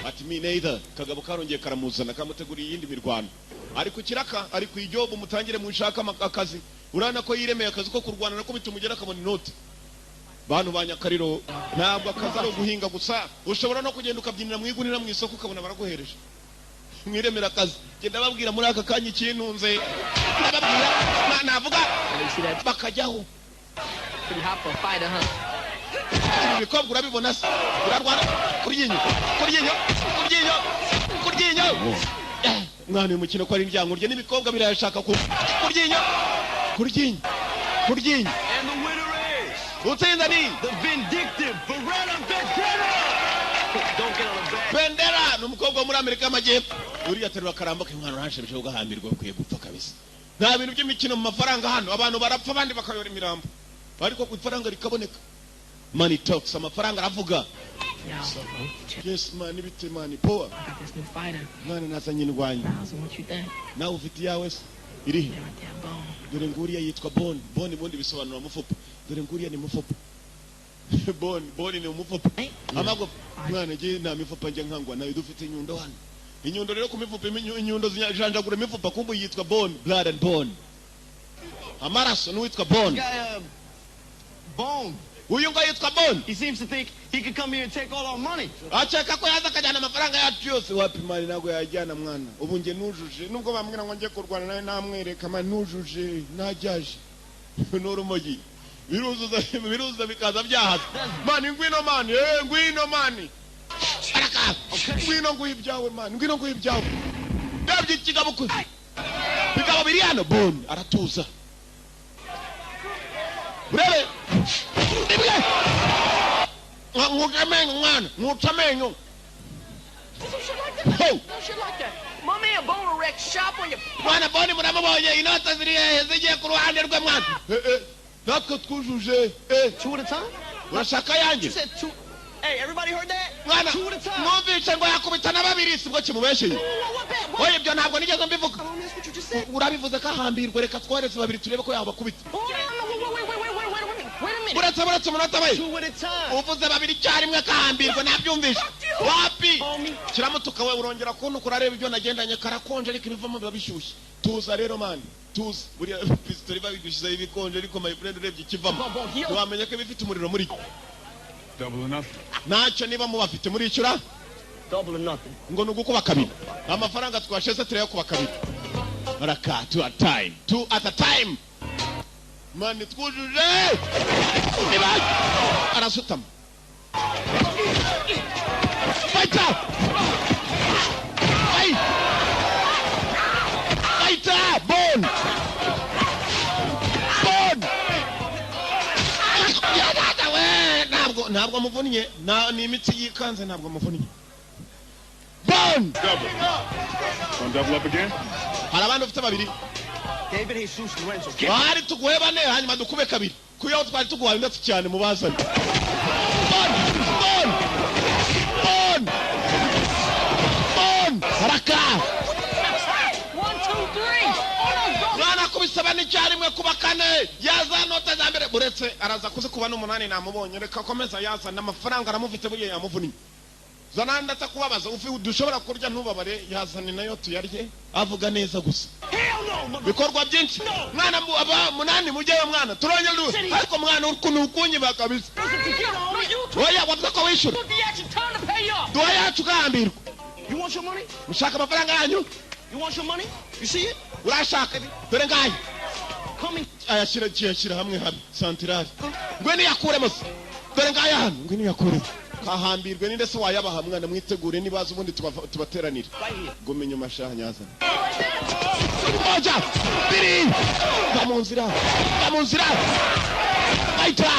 Speaker 1: Ati me neither. Kagabo karongeye karamuzana kamuteguriye yindi mirwano. Ari ku kiraka ari ku ijobo mutangire mu nshaka akazi. Urana ko yiremeye akazi ko kurwana nako bitumugera kabona inote. Bantu banyakariro ntabwo akazaro guhinga gusa ushobora no kugenda ukabyinira mu igunira mu isoko ukabona baraguhereje mwiremera akazi genda babwira muri aka kanya ikintunze nababwira navuga bakajyaho ibikobwa urabibona se urarwana kuryinyo mwana uyu mukino ko ari indyango urye n'ibikobwa birayashaka kuryinyo Utsinda ni
Speaker 9: The vindictive Beretta Vendetta. Don't get on the back.
Speaker 1: Vendetta numukobwa muri Amerika y'Amajyepfo. Uri aterura karambo k'inkwano ranshebije ugahambirwa kwiye gupfa kabisa. Nta bintu by'imikino mu mafaranga hano abantu barapfa abandi bakayora imirambo. Ariko ku ifaranga rikaboneka. Money talks amafaranga aravuga. Yes man ibite man power. Nani nazanye ndwanya. Nawe ufite yawe iri. Dore nguriya yitwa Bone. Bone bundi bisobanura mufupa. Dore nguriya ni mufupa. Bone ni umufupa. Amago mwana je na mifupa nje nkangwa nawe dufite inyundo hano. Inyundo rero kumifupa inyundo zijanjagura mifupa kumbu yitwa Bone, blood and bone. Amaraso n'uwitwa Bone.
Speaker 9: Bone.
Speaker 1: Uyu ngo yitwa Bone.
Speaker 9: He seems to think he could come here and take all our money.
Speaker 1: Acheka ko yaza kajana amafaranga yacu yose wapi mali nago yajyana mwana. Ubu nge nujuje nubwo bambwira ngo nje kurwana nawe namwereka ma nujuje najyaje. N'urumogi. Biruza bikaza byahaza. Mani ngwino mani. Araka. Ngwino ngwibyawe mani. Ngwino ngwibyawe. Ndabye kigabo ku. Bigabo biri hano Bone aratuza. Urebe. Ngutamenyo mwana, ngutamenyo.
Speaker 5: Some shit like that.
Speaker 1: Ho.
Speaker 5: No shit like that. My man Boner Rex shop on your...
Speaker 1: Mwana boni muramubonye inota zigiye ku ruhande rwe mwana. Natwe twujuje.
Speaker 7: 2 at a time?
Speaker 1: Urashaka yanjye?
Speaker 7: You said 2. Hey, everybody heard that?
Speaker 1: Mwana,
Speaker 7: 2 at a time.
Speaker 1: numvise ngo yakubitana babiri sibwo kimubesheye. Oye ibyo ntabwo nigeze mbivuga.
Speaker 7: That's what you just said.
Speaker 1: Urabivuze ko ahambirwe reka twohereze babiri turebe ko yabakubita.
Speaker 5: Wait a minute.
Speaker 1: Buretse umunota we.
Speaker 7: 2 at a time.
Speaker 1: Uvuze babiri icyarimwe kahambirwe nabyumvise. Wapi? Kiramutuka we urongera kuntu kurareba ibyo nagendanye karakonje ariko ibivamo biba bishyushye. Tuza rero man. Tuza. Buriya pistol babigushize ibikonje ariko my friend urebye ikivamo. Wamenye ko bifite umuriro muri.
Speaker 4: Double or nothing.
Speaker 1: Ntacyo niba mubafite muri icura.
Speaker 7: Double or nothing.
Speaker 1: Ngo nugukuba kabiri. Amafaranga twasheze tureye kuba kabiri. Baraka 2 at a time. 2 at a time. Mani twujuje. Arasutama. Fighter. Fighter. Bone. Ntabwo muvunnye ni imitsi yikanze ntabwo muvunnye. Bone.
Speaker 4: Double. Want double up again?
Speaker 1: Hari abandi ufite babiri.
Speaker 7: David Jesus Lorenzo.
Speaker 1: Bari tuguhe bane hanyuma dukube kabiri. Kuyo twari tuguhaye ndetse cyane mubazane. Bone. Haraka.
Speaker 5: 1, 2, 3.
Speaker 1: Mwana kubisaba n'icyarimwe kuba kane. Yaza nota za mbere buretse araza kuzikuba n'umunani namubonye reka komeza yazana amafaranga aramufite buye yamuvunnye. Zana ndatakubabaza dushobora kurya ntubabare yazane nayo tuyarye avuga neza gusa. Bikorwa byinshi. Mwana aba munani mugeyo mwana turongera ariko mwana ukuntu ukunyi bakabisa. Oya wavuga ko wishura. Duha yacu gahambirwa.
Speaker 7: You want your money?
Speaker 1: Mushaka amafaranga yanyu?
Speaker 7: You want your money? You see it?
Speaker 1: Urashaka dore ngayo.
Speaker 7: Coming.
Speaker 1: Ayashyira hamwe habi santirari. Ngwe yakuremo se. Dore ngayo hano ngwe yakuremo. Kahambirwe ninde se wayabaha mwana mwitegure nibaza ubundi tubateranira. Gome nyuma shahanyazana. Oja! Biri! Kamunzira! Aita!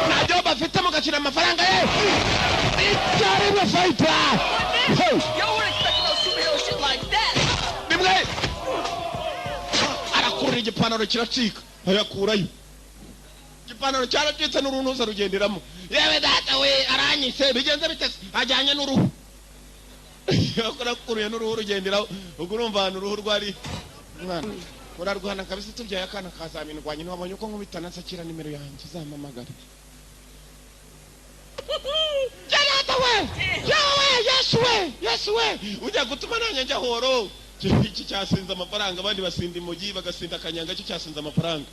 Speaker 1: Najyo bafite mugakira amafaranga ye. Itari na fighter.
Speaker 5: Yo would expect no superhero shit like that.
Speaker 1: Nimwe. Arakura igipantaro kiracika. Ayakurayo. Igipantaro cyaracitse n'uruntuza rugenderamo. Yewe data we aranyise bigenze bitese ajyanye n'uruhu. Yakora kuruye n'uruhu rugenderaho. Ubwo urumva hano uruhu rwari mwana. Urarwana kabisa tubyaye akana kazaminirwanye ntiwabonye uko nkubitana nsakira nimero yanjye zampamagara. Janata we! Yes we! Ujya gutuma nanjye njya horo. Iki cyasinze amafaranga abandi basinda imogi bagasinda akanyanga cyo cyasinze amafaranga.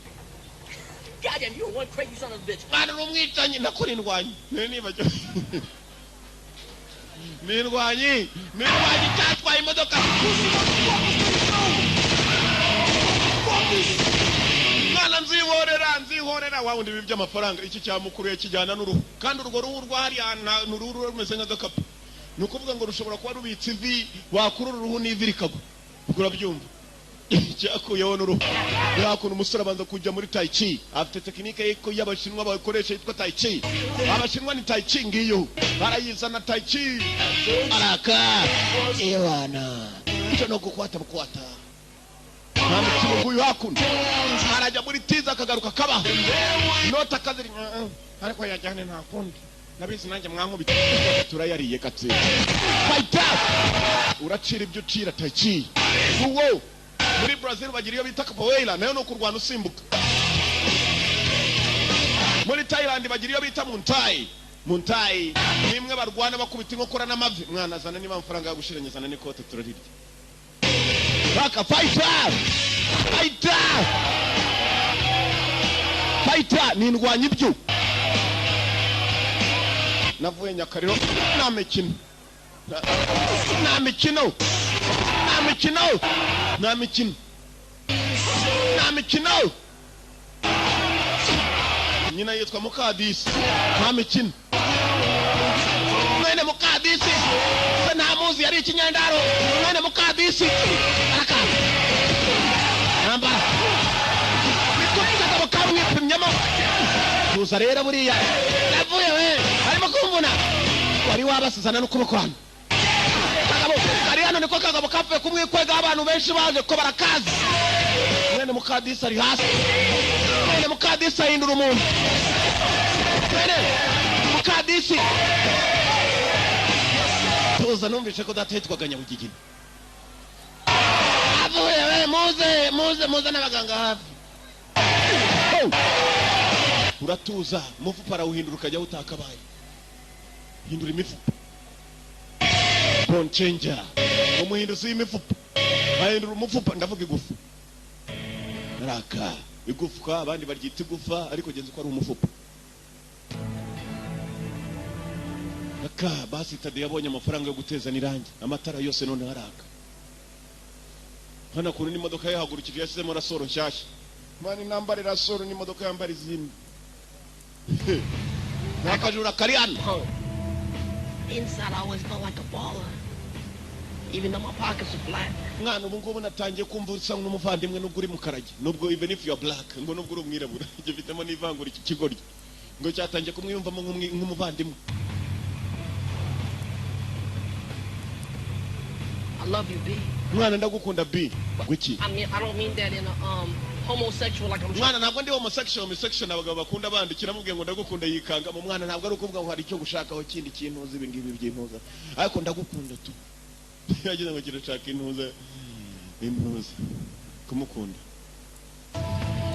Speaker 5: Goddamn, you're one crazy son of a bitch.
Speaker 1: Mwana rumwicanyi nakora indwanyi. Niba Nirwanyi cyatwaye imodoka. Mwana nzihorera wawundi bibye amafaranga iki cyamukuru yakijyana n'uruhu kandi urwo ruhu rwari n'uruhu rumeze nk'agakapu. Nukuvuga ngo rushobora kuba rubitse ivi wakurura uruhu n'ivi rikagwa. Ugura byumva. Cyakuyeho n'uruhu. Yakuna umusore abanza kujya muri tai chi. Afite tekinike y'abashinwa bakoresha yitwa tai chi. Abashinwa ni tai chi ngiyo. Barayizana tai chi. Araka. Ewana. Cyo no kukwata. Nami kimuguyu hakuna. Arajya muri tiza akagaruka kaba. Nota kaziri. Ariko yajyane nta kundi. Nabizi nanjye mwankubita. Turayariye katse. Fighter. Uracira ibyo ucira tai chi. Uwo. Muri Brazil bagira iyo bita capoeira nayo no kurwana usimbuka. Muri Thailand bagira iyo bita Muntai. Nimwe barwana bakubita inkokora n'amavi. Mwana zana niba amafaranga yagushiranye zana n'ikote turarirya. Baka fighter ni ndwanya ibyo. Navuye Nyakariro nta mikino. Nyina yitwa Mukadisi nta mikino. Mwene Mukadisi nta muzi yari ikinyandaro. Mwene Mukadisi araka namba bikutika kabukamwe pimyamo tuza rero buriya yavuye we arimo kumvuna wari wabasizana n'ukuboko hano kagabo kari hano niko kagabo kapfuye kumwikwega abantu benshi baje ko barakazi mwene mukadisi ari hasi mwene mukadisi ahindura umuntu mwene mukadisi tuza numvise ko datetwaga Nyabugigina avuye we muze n'abaganga hafi uratuza umufupa arawuhindura ukajya utakabaye hindura imifupa bone changer umuhinduzi w'imifupa ahindura umufupa ndavuga igufa naraka igufwa abandi baryita igufa ariko genza ko ari umufupa aka basi Tade yabonye amafaranga yo guteza n'irangi amatara yose none haraka hana kuri n'imodoka yahagurukije yasizemo rasoro nshyashya mani nambare rasoro n'imodoka yambara izindi nakajura kari hano
Speaker 5: Inside I always felt like a baller, even though my pockets are black.
Speaker 1: mwana ubu ngubu natangiye kumva usa n'umuvandimwe nubwo uri mu karage nubwo even if you are black ngo nubwo uri umwirabura ibyo bitemo n'ivangura iki kigoryi ngo cyatangiye kumwiyumvamo nk'umuvandimwe.
Speaker 5: I love you, B.
Speaker 1: mwana ndagukunda B. Gwiki?
Speaker 5: I mean, I don't mean that in a homosexual like I'm
Speaker 1: mwana ntabwo ndi homosexual abagabo bakunda bandikira mubwiye ngo ndagukunda yikanga mu mwana ntabwo ari ukuvuga ngo hari icyo gushakaho kindi kintu uzi ibi ngibi by'impuza ariko ndagukunda tu yagize ngo kirashaka impuza kumukunda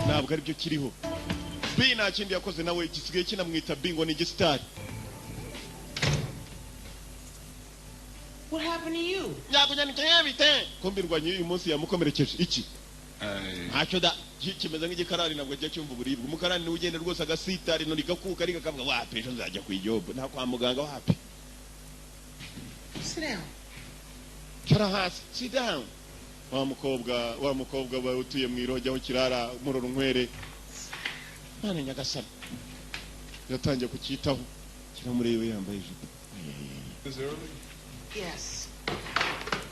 Speaker 1: ntabwo ari byo kiriho. B nta kindi yakoze nawe gisigaye kinamwita B ngo ni gisitari.
Speaker 10: What happened to you?
Speaker 1: Yakunyanikiye bite kumbirwanye uyu munsi yamukomerekeje iki ntacyo da kimeze nk'igikarani nabwo ajya cyumva uburibwe umukarani niwe ugenda rwose agasitari no ligakuka ariko akavuga wapi ejo nzajya ku ijobo nta kwa muganga wapi.
Speaker 10: Sit down.
Speaker 1: Cara hasi sit down. wa mukobwa we utuye mu iroho aho kirara muroro nkwere nane nyagasana yatangiye kucyitaho kiramurebe yambaye ijipo.
Speaker 3: Is it early?
Speaker 10: Yes.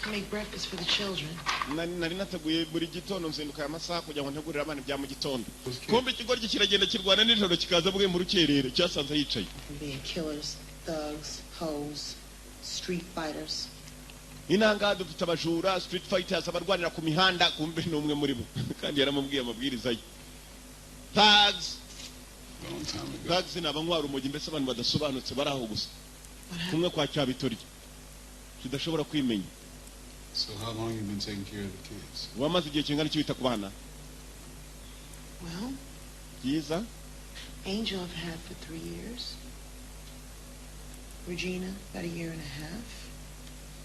Speaker 10: To make breakfast for the children.
Speaker 1: nari nateguye buri gitondo nzinduka amasaha kugira ngo ntegurire abana bya mu gitondo kumbe ikigoryi kiragenda kirwana nijoro kikaza bwe mu rukerere cyasanze yicaye.
Speaker 10: Being killers, thugs, hoes, street fighters.
Speaker 1: inanga dufite abajura street fighters abarwanira ku mihanda kumbe n'umwe muri bo kandi yaramubwiye amabwiriza ye. Thugs ni abanywa urumogi mbese abantu badasobanutse baraho gusa kumwe kwa cyabitorye kidashobora kwimenya.
Speaker 4: So how long you been taking care of the kids?
Speaker 1: wamaze igihe kingana iki wita ku bana?
Speaker 10: Well,
Speaker 1: Byiza.
Speaker 10: Angel I've had for 3 years. Regina, about a year and a half.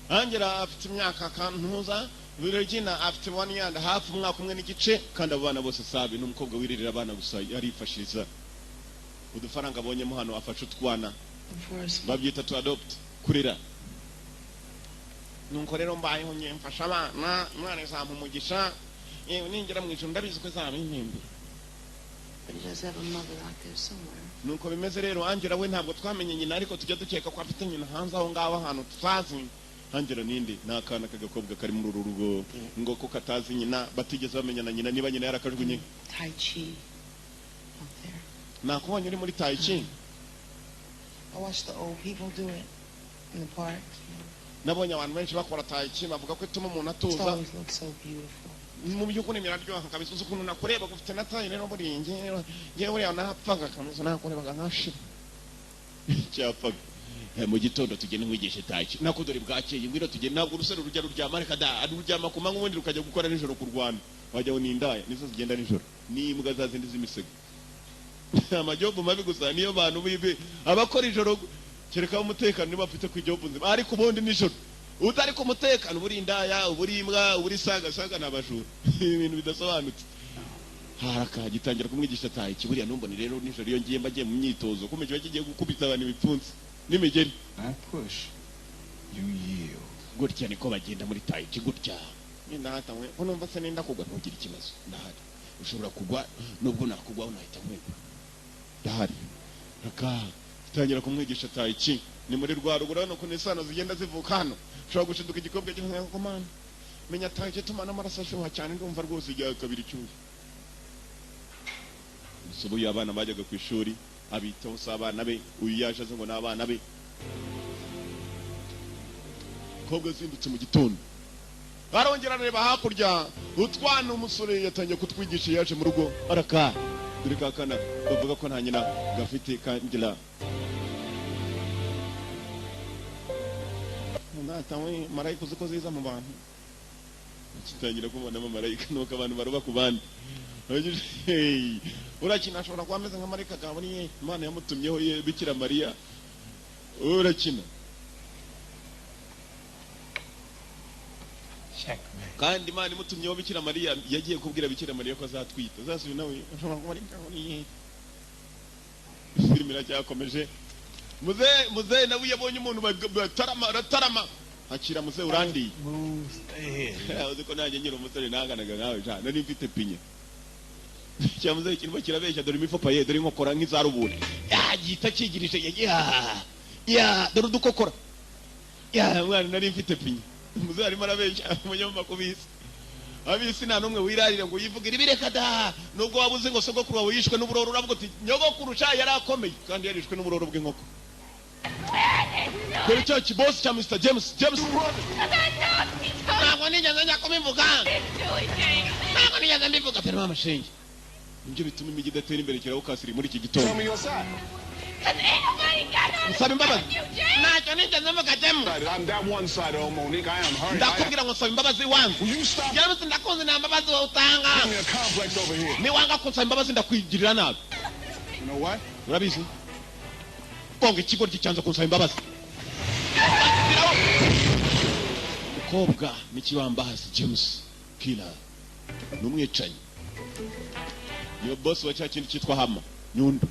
Speaker 1: Angela afite imyaka kantuza, Regina afite 1 year and a half, umwaka umwe n'igice kandi abo bana bose sabi n'umukobwa wiririra abana gusa yarifashiriza udufaranga abonyemo hano afashe utwana babyita to adopt kurera. Nuko rero mbayeho nye mfasha abana Imana izampa umugisha yewe ningera mu ijuru ndabizi ko izaba impembe.
Speaker 10: But he does have a mother out there somewhere.
Speaker 1: Nuko bimeze rero Angela we ntabwo twamenye nyina ariko tujya dukeka ko afite nyina hanze aho ngaho ahantu tutazi. Angela ninde nakana kagakobwa kari muri rugo ngo ko katazi nyina batigeze bamenyana nyina niba nyina yarakajunye.
Speaker 10: Tai Chi out there.
Speaker 1: Nakubonye uri muri Tai Chi.
Speaker 10: I watch the old people do it in the park.
Speaker 1: Nabonye abantu benshi bakora Tai Chi bavuga ko ituma umuntu
Speaker 10: It
Speaker 1: atuza.
Speaker 10: always looks so beautiful.
Speaker 1: Mu byukuri miraryoha kabisa uzi ukuntu nakureba gufite na tayi rero muri ngewe uriya napfaga kameze nakurebaga nkashira cyapfaga. Mu gitondo tugende nkwigishe Tai Chi nakudori bwakeye ngwiro tugende ntabwo urusero rujya ruryama reka da aruryama ku manywa ubundi rukajya gukora nijoro ku Rwanda wajyaho n'indaya nizo zigenda nijoro n'imbwa zazindi z'imisego amajyobo mabi gusa niyo bantu bibe abakora ijoro kereka umutekano niba afite ku ijyobo nzima ariko ubundi nijoro utari ku mutekano buri indaya uburi imbwa uburi saga nabajura ibintu bidasobanutse. Haraka gitangira kumwigisha Tai Chi buriya numbone rero nijoro iyo ngiye mbagiye mu myitozo kumeje bagiye gukubita abantu ibipfunsi n'imigeri.
Speaker 4: I push, you yield.
Speaker 1: Gutya niko bagenda muri Tai Chi gutya. Ndahatawe numva se nenda kugwa ntugira ikibazo ndahari ushobora kugwa nubwo nakugwa unahita mwegwa ndahari. Raka gitangira kumwigisha Tai Chi ni muri rwa rugura no kunisana zigenda zivuka hano ushobora gushiduka igikobwa cy'umwe ko mana menya Tai Chi tumana amaraso ashuha cyane ndumva rwose ijya kabiri cyuye. Subu y'abana bajyaga ku ishuri abitaho si abana be, uyu yaje aze ngo ni abana be. Kobwa zindutse mu gitondo barongera reba hakurya, utwana umusore yatangiye kutwigisha, yaje mu rugo araka dore kakana bavuga ko nta nyina gafite kangira. Natawe marayika uzi ko ziza mu bantu, kitangira kubona marayika nuko abantu baruba ku bandi. Urakina ashobora kuba ameze nka marayika gaburiye Imana yamutumyeho ye Bikira Mariya. Urakina kandi Imana imutumyeho Bikira Mariya, yagiye kubwira Bikira Mariya ko azatwita. Azasubiye nawe ashobora kuba marayika gaburiye. Filime iracyakomeje. Muze nawe yabonye umuntu baratarama akira muze urandi. Uzi ko nanjye nyiri umusore nanganaga nawe ja nari mfite pinya. Cyamuze kirimo kirabeshya, dore imifopa ye, dore inkokora nk'izarubure. Gita kigirije ya dore udukokora. Mwana nari mfite pinya. Muze arimo arabeshya umunyamakubisi. Abisi nta numwe wirarira ngo yivugira ibireka da, nubwo wabuze ngo sogokuru wawe yishwe n'uburoro, uravuga uti nyogokuru ca yari akomeye kandi yarishwe n'uburoro bw'inkoko. Dore cyo kibosi cya Mr. James. Ntabwo nigeze njya kubivuga. Ntabwo nigeze mbivuga pe mama shengi. Ibyo bituma imigi idatera imbere kiraho kasiri muri iki gitondo. Nsaba imbabazi. Ntacyo nigeze mvuga James. Ndakubwira ngo nsaba imbabazi wangu. James ndakunze nta mbabazi wowe utanga. Ni wanga kunsaba imbabazi ndakwigirira nabi.
Speaker 4: You know what?
Speaker 1: Urabizi? Konge ikigo cyanze kunsaba imbabazi. Umukobwa n'ikibambazi James Killer n'umwicanyi. Niyo boss wa cya kintu cyitwa Hama Nyundo.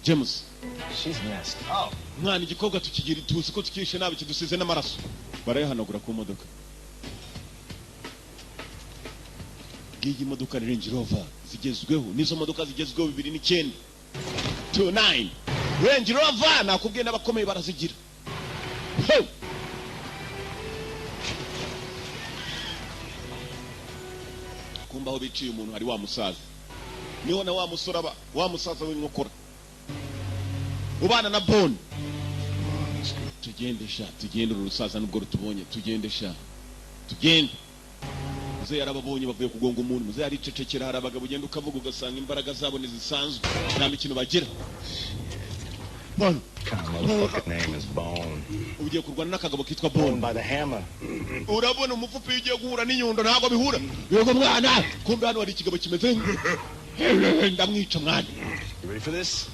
Speaker 1: James.
Speaker 7: She's messed up.
Speaker 1: Mwana igikobwa tukigira tuzi ko tukishe nabi kidusize n'amaraso. Barayihanagura ku modoka. Gigi modoka Range Rover zigezweho, nizo modoka zigezweho 2009 29 Range Rover nakubwiye n'abakomeye barazigira. Kumba aho biciye umuntu hari wa musaza, niho na wa musora wa musaza w'inkokora ubana na Bond. Tugende urusaza nubwo rutubonye, tugende muze yarababonye bavuye kugonga umuntu, muze yaricecekera, hari abagabo ugenda ukavuga ugasanga imbaraga zabo nizisanzwe nta mikino bagira. Bond.
Speaker 7: Motherfucking name is Bone.
Speaker 1: Ugiye kurwana n'akagabo kitwa Bone
Speaker 7: by the hammer.
Speaker 1: Urabona umufupi ugiye guhura n'inyundo ntago bihura. Yego mwana, kumbe hano hari ikigabo kimeze ndamwica mwana.
Speaker 7: You ready for this?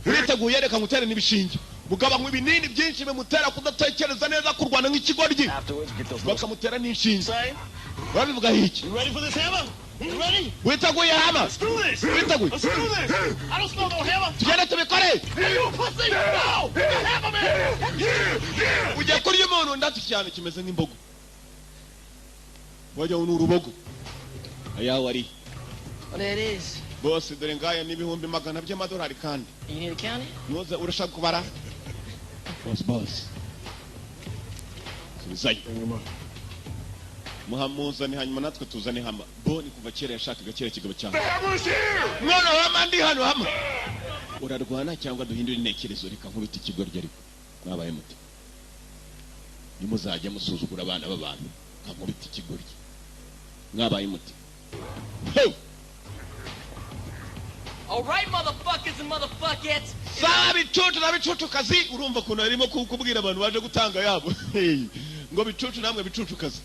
Speaker 1: Uriteguye reka ngutere n'ibishinge. Mugaba mw'ibinini byinshi bimutera kudatekereza neza kurwana nk'ikigoryi. Bakamutera n'inshinge. Babivuga hiki.
Speaker 7: You ready for this hammer? You ready?
Speaker 1: Witeguye hammer.
Speaker 7: Let's do this.
Speaker 1: Witeguye.
Speaker 7: Let's do this. I don't smell no hammer.
Speaker 1: Tugende tubikore.
Speaker 7: You pussy. No. Hammer man.
Speaker 1: Ugiye kuri umuntu ndatu cyane kimeze nk'imbogo. Wajya urubogo. Aya wari.
Speaker 5: What that is?
Speaker 1: Boss dore ngaya n'ibihumbi magana by'amadolari kandi.
Speaker 5: You need to count it?
Speaker 1: Noze urashaka kubara? Boss. Subizayo. Muhamuza ni hanyuma natwe tuzane Hama. Boni kuva kera yashakaga kera kigabo cyane. Mwana Hama ndi hano Hama. Urarwana cyangwa duhindura intekerezo reka nkubita ikigoryi ariko. Mwabaye muti. Nimuzajya musuzugura abana b'abantu. Nkubita ikigoryi. Mwabaye muti. Hey!
Speaker 6: All right, motherfuckers and motherfuckettes.
Speaker 1: Sawa bicucu kazi urumva kuno arimo kubwira abantu baje gutanga yabo. Ngo bicucu namwe bicucu kazi.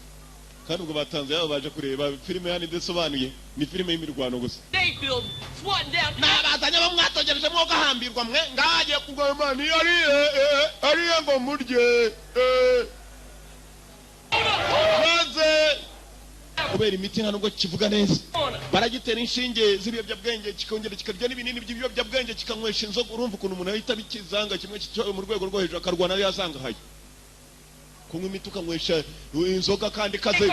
Speaker 1: Kandi ubwo batanze yabo baje kureba filime yani desobanuye ni filime y'imirwano gusa.
Speaker 6: They build swatting down.
Speaker 1: Nabazanya bamwatogereje mwo gahambirwa mwe ngaje kugoma ni ari ngo murye. Maze kubera imiti nubwo kivuga neza. Baragitera inshinge z'ibiyobyabwenge kikongera kikarya n'ibinini by'ibiyobyabwenge kikanywesha inzoga, urumva ukuntu umuntu ahita bikizanga kimwe cyo mu rwego rwo hejuru akarwana yazanga haye. Kunywa imiti ukanywesha inzoga kandi kaze.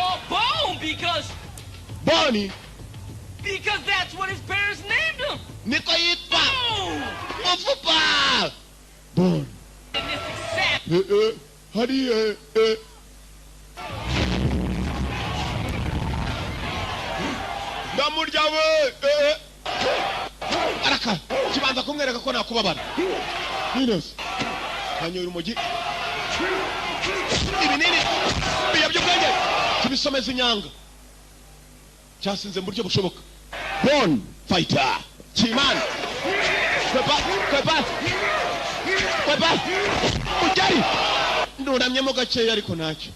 Speaker 1: Boni.
Speaker 6: Because that's what his parents named him.
Speaker 1: Niko yitwa. Mufupa. Boni. Hari ndamurya we araka kibanza kumwereka ko nakubabara Minos kanyoye urumogi ibinini biyabyubwenge kibisomeza inyanga cyasinze mu buryo bushoboka Bone Fighter Kimani Kweba ujari nduramyemo gakeya ariko ntacyo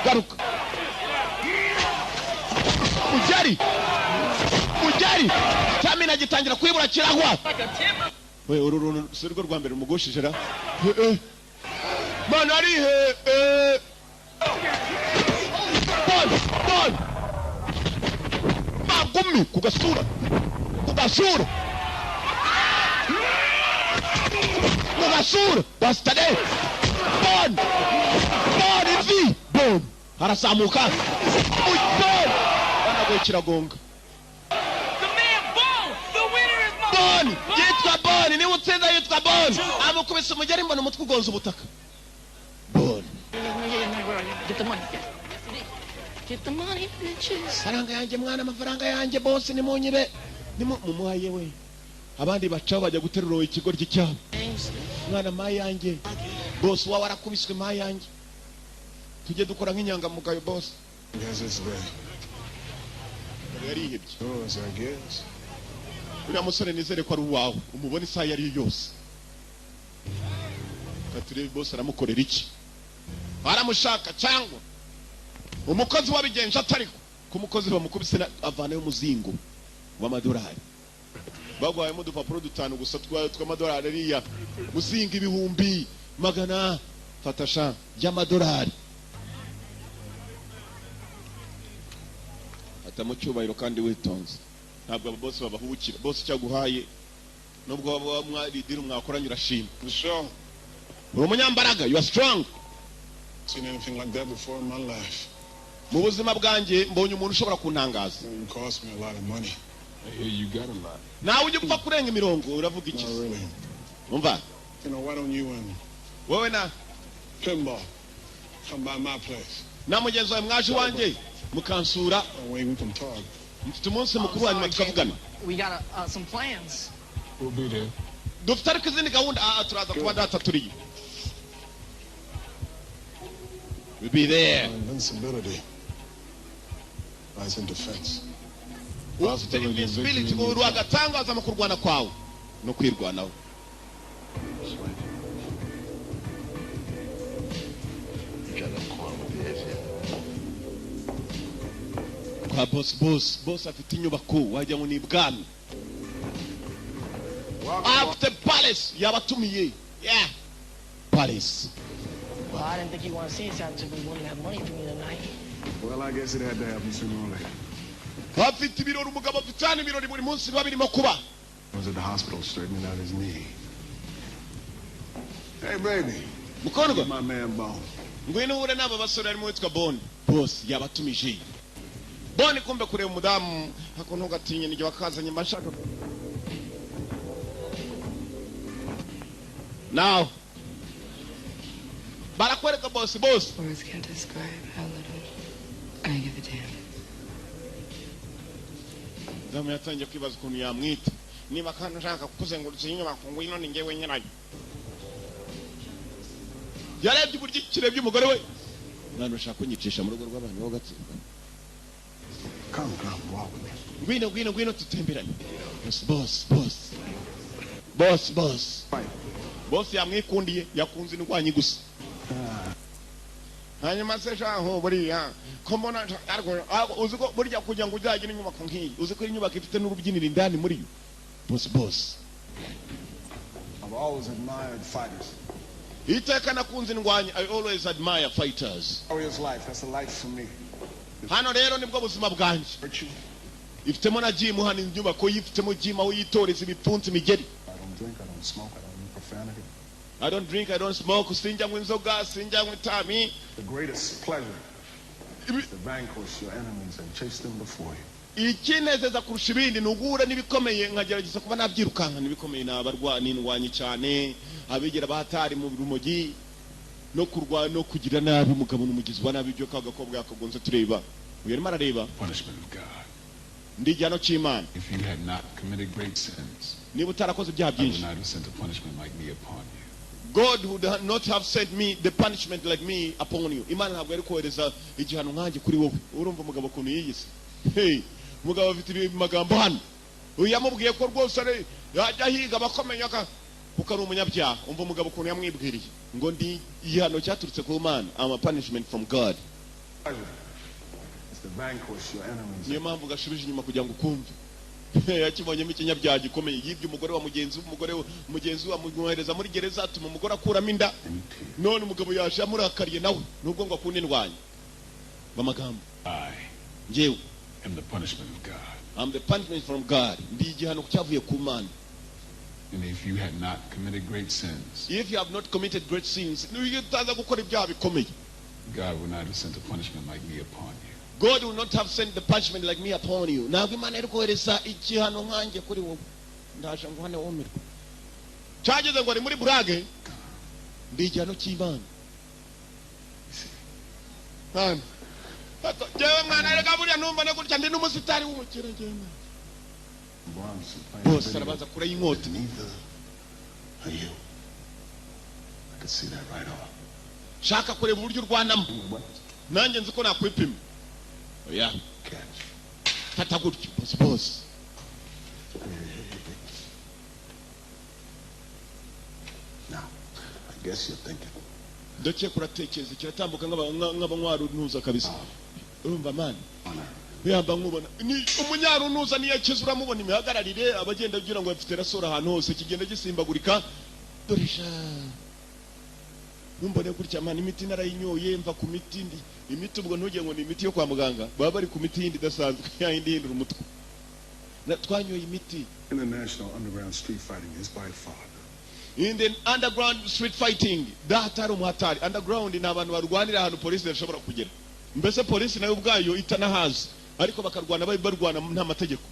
Speaker 1: garuka ujari Tamina gitangira kwibura kiragwa we ururu sirwo rwa mbere umugoshije ra mana ari Bon magumi kugasura bastade Bon ivi Bon harasamuka Bon banagokira gonga Bon yitwa Bon ni utsinda yitwa Bon amukubise umugeri mbona umutwe ugonza ubutaka Bon
Speaker 5: Get the money, bitches.
Speaker 1: Faranga yanjye mwana amafaranga yanjye boss ni munyibe ni mumuhaye we abandi bacaho bajya guterura ikigo ry'icyabo mwana mayi yanjye boss wawe arakubiswe mayi yanjye tujye dukora nk'inyanga mugayo boss yarihebye uriya musore nizere ko ari uwawe umubona isaha yari yose katurebe boss aramukorera iki aramushaka cyangwa umukozi wabigenje atariko kumukozi bamukubise avana yo muzingo w'amadolari bagwaye mu dupapuro dutanu gusa tw'amadolari ariya muzinga ibihumbi magana fatasha y'amadolari atamu cyubahiro kandi witonze ntabwo abo boss babahubukira boss cyaguhaye nubwo waba mwaridira mwakoranye urashima uri umunyambaraga you are strong.
Speaker 4: Seen anything like that before in my life.
Speaker 1: Mu buzima bwanjye mbonye umuntu ushobora kuntangaza.
Speaker 4: It cost me a lot of money. I hear you got a lot.
Speaker 1: Nawe ujye upfa kurenga imirongo uravuga iki? Umva.
Speaker 4: You know, why don't you and
Speaker 1: wewe na
Speaker 4: Pinball come by my place?
Speaker 1: Na mugenzi wawe mwaje wanjye mukansura.
Speaker 4: We can talk.
Speaker 1: Mfite umunsi mukuru wa nyuma tukavugana.
Speaker 5: We got some plans.
Speaker 4: We'll be there.
Speaker 1: Dufite ariko izindi gahunda turaza kuba data turiye. We'll be there.
Speaker 4: Invincibility lies in defense.
Speaker 1: Ufite invincibility uru agatangaza mu kurwana kwawe no kwirwanaho. Kwa boss afite inyubako wajya mu nibwami. After palace yabatumiye. Yeah. Palace.
Speaker 5: Well, I didn't think you want to see us out until we wouldn't have money for me tonight.
Speaker 4: Well, I guess it had to happen sooner or later.
Speaker 1: Afite ibirori umugabo afitanye ibirori buri munsi babirimo kuba.
Speaker 4: I was at the hospital straightening out his knee. Hey, baby.
Speaker 1: Mukono
Speaker 4: my man Bone.
Speaker 1: Ngwino ure naba basore arimo witwa Bone. Boss yabatumije. Bone kumbe kure umudamu hakono gatinye nige bakazanye mashaka. Now. Barakwereka boss.
Speaker 11: Words can't describe how little I give a damn.
Speaker 1: Damu yatangiye kwibaza ukuntu yamwita. Niba kandi ushaka kuzengurutsa inyubako ngwino ni ngewe nyirayo. Yarebye uburyo kirebye umugore we. None ushaka kunyicisha mu rugo rw'abantu bo gatsinda.
Speaker 4: Come, walk with me.
Speaker 1: Ngwino tutemberane. Boss. Boss yamwikundiye yakunze indwanyi gusa. Hanyuma se shaho buriya ko mbona uziko burya kujya ngo uzagira inyubako nk'iyi uziko inyubako ifite n'urubyiniro indani muri yo. Boss.
Speaker 7: I've always admired fighters.
Speaker 1: Iteka nakunze indwanyi. I always admire fighters.
Speaker 7: Warrior's life, that's a life for me.
Speaker 1: Hano rero nibwo buzima bwanjye. Ifitemo na gym hano inyubako yifitemo gym aho yitoreza ibipfunsi imigeri.
Speaker 7: I don't drink, I don't smoke, I don't use profanity.
Speaker 1: I don't drink, I don't smoke, sinjanywa inzoga, sinjanywa itabi.
Speaker 7: The greatest pleasure is to vanquish your enemies and chase them before you.
Speaker 1: Ikinezeza kurusha ibindi nugura nibikomeye nkagerageza kuba nabyirukanka nibikomeye nabarwani ndwanyi cyane abigera bahatari mu rumogi no kurwa no kugira nabi umugabo n'umugizi wa nabi byo kagakobwa yakagonze tureba uyarimo arareba.
Speaker 4: Punishment of God.
Speaker 1: ndi igihano cy'Imana.
Speaker 12: If you had not committed great sins,
Speaker 1: niba utarakoze ibyaha
Speaker 12: I would
Speaker 1: byinshi,
Speaker 12: not have sent a punishment like me upon you.
Speaker 1: God would not have sent me the punishment like me upon you. Imana ntabwo yari kohereza igihano nkanjye kuri wowe. Urumva umugabo kuntu yiyise. Hey, umugabo afite amagambo hano. Uyamubwiye ko rwose ari yajya higa bakomenya ka kuko ari umunyabyaha. Umva umugabo kuntu yamwibwiriye ngo ndi igihano cyaturutse ku Mana. I'm a punishment from God.
Speaker 7: It's to vanquish your enemies.
Speaker 1: Niyo mpamvu gashubije inyuma kugira ngo ukumve. Yakibonyemo ikinyabyaha gikomeye, yibye umugore wa mugenzi we amwohereza muri gereza, atuma umugore akuramo inda. None umugabo yaje amurakariye nawe nubwo ngo akunda indwanya. Bamagambo, njyewe
Speaker 12: am the punishment of God.
Speaker 1: I'm the punishment from God. Ndi igihano cyavuye ku Mana.
Speaker 12: And if you had not committed great sins,
Speaker 1: If you have not committed great sins, niyo utaza gukora ibyaha bikomeye,
Speaker 12: God would not have sent a punishment like me upon you.
Speaker 1: God will not have sent the punishment like me upon you. Ntabwo Imana yari kohereza igihano nkanjye kuri wowe. Ndaje ngo hane womerwe. Cyageze ngo ari muri burage, ndi igihano cy'Imana. Hano. Jewe mwana reka buriya numva ne gutya ndi n'umusitari w'umukire ngenda. Bose arabanza kure y'inkota.
Speaker 4: Are you? I could see that right off.
Speaker 1: Shaka kureba uburyo urwanamo. Nanjye nzi ko nakwipima. Oya. Fata gutyo boss.
Speaker 4: Now, I guess you're thinking.
Speaker 1: Ndake kuratekereza kiratambuka nk'abanywaru ntuza kabisa. Urumva man. Yamba nkubona. Ni umunyaru ntuza niye kizura mubona imihagararire abagenda kugira ngo bafite rasora ahantu hose kigenda gisimbagurika. Dorisha. Numbone gutya man imiti narayinyoye mva ku miti ndi. Imiti ubwo ntugire ngo ni imiti yo kwa muganga. Baba bari ku miti yindi dasanzwe yindi hindura umutwe. Twanyoye imiti.
Speaker 4: International underground street fighting is by far.
Speaker 1: In the underground street fighting, datari umuhatari. Underground ni abantu barwanira ahantu polisi yashobora kugera. Mbese polisi nayo ubwayo itanahazi, ariko bakarwana barwana nta mategeko.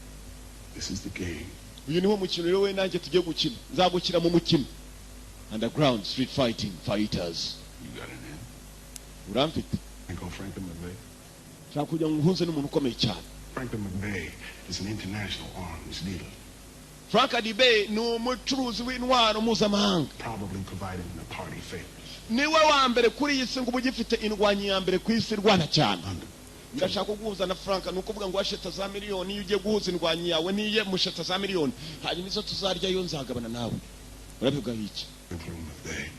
Speaker 4: This is the game.
Speaker 1: Uyu niwo mukino rero we nanjye tujye gukina. Nzagukira mu mukino. Underground street fighting fighters.
Speaker 4: You got it in.
Speaker 1: Uramfite.
Speaker 4: Uncle Franklin McVeigh.
Speaker 1: Shaka kujya nguhuze n'umuntu ukomeye cyane.
Speaker 4: Franklin McVeigh is an international arms dealer.
Speaker 1: Frank Adibe ni umucuruzi w'intwaro mpuzamahanga.
Speaker 4: Probably providing the party favors.
Speaker 1: Niwe wa mbere kuri iyi si ngo ugifite indwanyi ya mbere ku isi rwana cyane. Ndashaka guhuza na Frank nuko uvuga ngo washeta za miliyoni iyo ugiye guhuza indwanyi yawe niye musheta za miliyoni hanyuma izo tuzarya yo nzagabana nawe. Urabivuga iki?
Speaker 4: Franklin McVeigh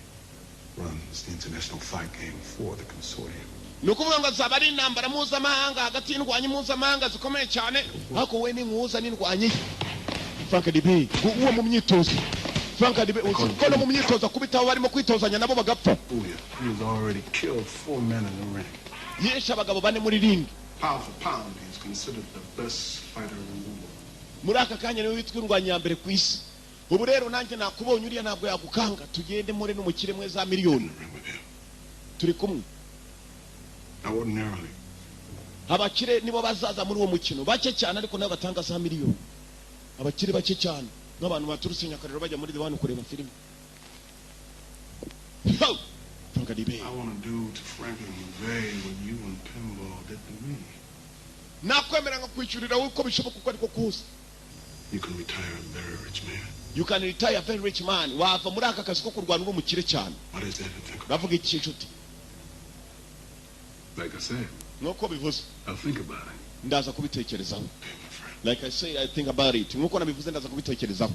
Speaker 4: runs the international fight game for the consortium.
Speaker 1: Nuko uvuga ngo azaba ari intambara mpuzamahanga hagati y'indwanyi mpuzamahanga zikomeye cyane ariko we ni nkuza n'indwanyi. Frank Adibe uwo mu myitozo. Frank Adibe uko no mu myitozo akubitaho barimo kwitozanya nabo bagapfa.
Speaker 4: He has already killed 4 men in the ring.
Speaker 1: Yesha abagabo bane muri ring.
Speaker 4: Pound for pound, he is considered the best fighter in the world.
Speaker 1: Muri aka kanya niwe witwa indwanyi ya mbere ku isi. Ubu rero nanjye nakubonye uriya ntabwo yagukanga tugende muri n'umukire mwe za miliyoni. Turi kumwe.
Speaker 4: Now ordinarily,
Speaker 1: abakire nibo bazaza muri uwo mukino bake cyane ariko nabo batanga za miliyoni. Abakire bake cyane n'abantu baturutse Nyakariro bajya muri Diwan kureba filime. Frank Adibe.
Speaker 4: I want to do to Franklin McVeigh what you and Pinball did to me.
Speaker 1: Nakwemera ngakwicurira uko bishoboka uko ariko kuza.
Speaker 4: You can retire a very rich man.
Speaker 1: You can retire a very rich man. Wava muri aka kazi ko kurwana uri umukire cyane.
Speaker 4: What is that to think about?
Speaker 1: Bavuga iki inshuti?
Speaker 4: Like I said,
Speaker 1: nuko bivuze.
Speaker 4: I'll think about it.
Speaker 1: Ndaza kubitekerezaho. Like I say, I think about it. Nuko nabivuze ndaza kubitekerezaho.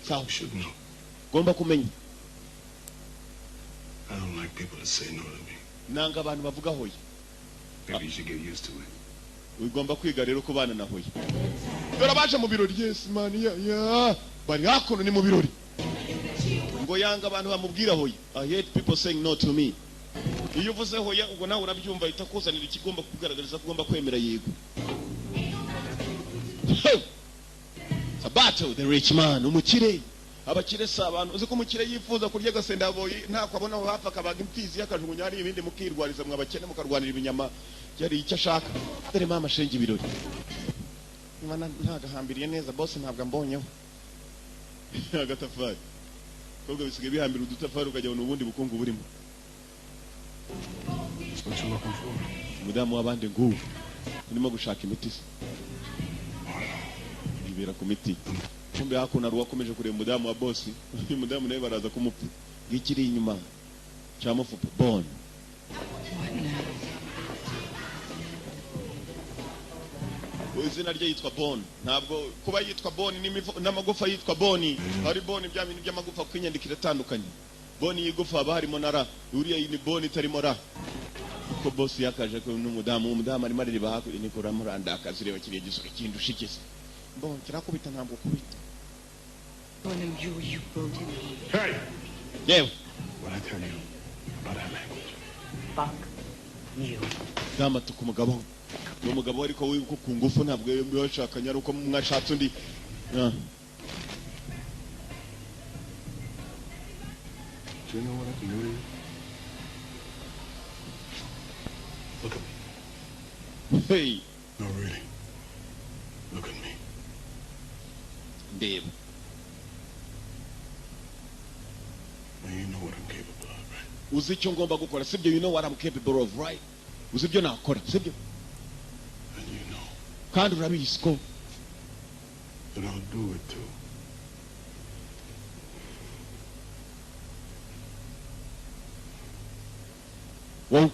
Speaker 1: Sawa.
Speaker 4: You should know.
Speaker 1: Gomba kumenya.
Speaker 4: I don't like people that say no to me.
Speaker 1: Nanga abantu bavuga hoya.
Speaker 4: Maybe you should get used to it.
Speaker 1: Ugomba kwiga rero kubana na hoya. Dore baje mu birori yes man ya bari hakuno ni mu birori. Ngo yanga abantu bamubwira hoya. I hate people saying no to me. Iyo uvuze hoya ubwo nawe urabyumva itakuzanira ikigomba kugaragariza ko ugomba kwemera yego. Sabato the rich man umukire. Abakire sabana uzi ko umukire yifuza kurya gasenda boyi nta kwabona aho hafa kabaga imfizi yakajugunya ari ibindi mukirwariza mwabakene mukarwanira ibinyama yari icyo ashaka. Dore mama shenge ibirori. Imana ntagahambiriye neza boss ntabwo ambonyeho. Agatafari. Kobwa bisigaye bihambira udutafari ukajya n'ubundi bukungu burimo.
Speaker 4: What you looking for?
Speaker 1: Mudamu wabande nguvu. Urimo gushaka imiti. yibera ku miti. Kumbe hakuno ari wakomeje kureba umudamu wa boss. Uyu mudamu nawe baraza kumupfa. Ngikiri inyuma cyamufupa Bon. Izina rye yitwa Bon. Ntabwo kuba yitwa Bon n'amagufa yitwa Boni. Hari Boni bya bintu by'amagufa kwinyandikira atandukanye. Boni yigufa haba harimo na ra. Uriya ni Boni itarimo ra. Ko boss yakaje ko n'umudamu arimo aririmba hakurya ni ko ramuranda akazireba kiriye gisoro kindushikize. Bon kirakubita ntabwo kubita.
Speaker 2: Hey!
Speaker 1: Yeah.
Speaker 2: What I tell you about that language?
Speaker 13: Fuck you.
Speaker 1: Dama tukumugabo. Uwo mugabo ariko wiko ku ngufu ntabwo yashakanye aruko mwashatse undi.
Speaker 2: Do you know what I can do to you? Look at me.
Speaker 1: Hey.
Speaker 2: No, really. Look at me.
Speaker 1: Babe.
Speaker 2: Now you know what I'm capable of, right?
Speaker 1: Uzi icyo ngomba gukora sibyo, you know what I'm capable of, right? Uzi ibyo nakora sibyo?
Speaker 2: And you know.
Speaker 1: Kandi urabizi ko.
Speaker 2: But I'll do it too.
Speaker 1: Well.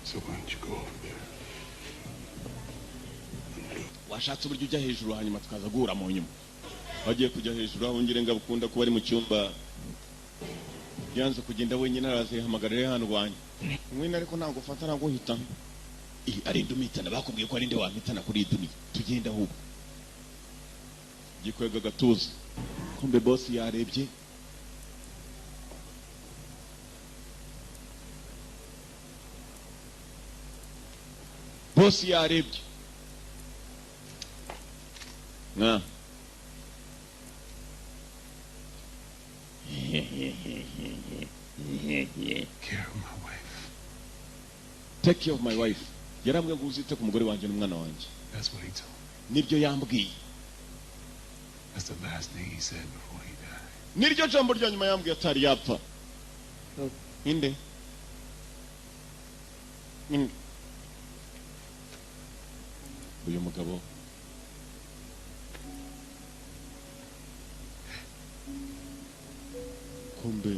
Speaker 2: So why don't you go over there?
Speaker 1: Washatse uburyo ujya hejuru hanyuma tukaza guhura mu nyuma. Wagiye kujya hejuru aho ngire ngabukunda kuba ari mu cyumba. Yanze kugenda wenyine araze hamagarira hano rwanye. Mwina ariko ntabwo ufata ntabwo hita. Ari ndumitana bakubwiye ko ari nde wamitana kuri iduni. Tugenda ahubwo. Gikwega gatuza. Kumbe boss yarebye. Boss yarebye. Na.
Speaker 2: Care of my wife.
Speaker 1: Take care of my wife. Yarambwiye ngo uzite ku mugore wanjye n'umwana wanjye.
Speaker 2: That's what he told me.
Speaker 1: Nibyo yambwiye.
Speaker 2: That's the last thing he said before he died.
Speaker 1: Niryo jambo rya nyuma yambwiye atari yapfa. Inde? Uyu mugabo kumbe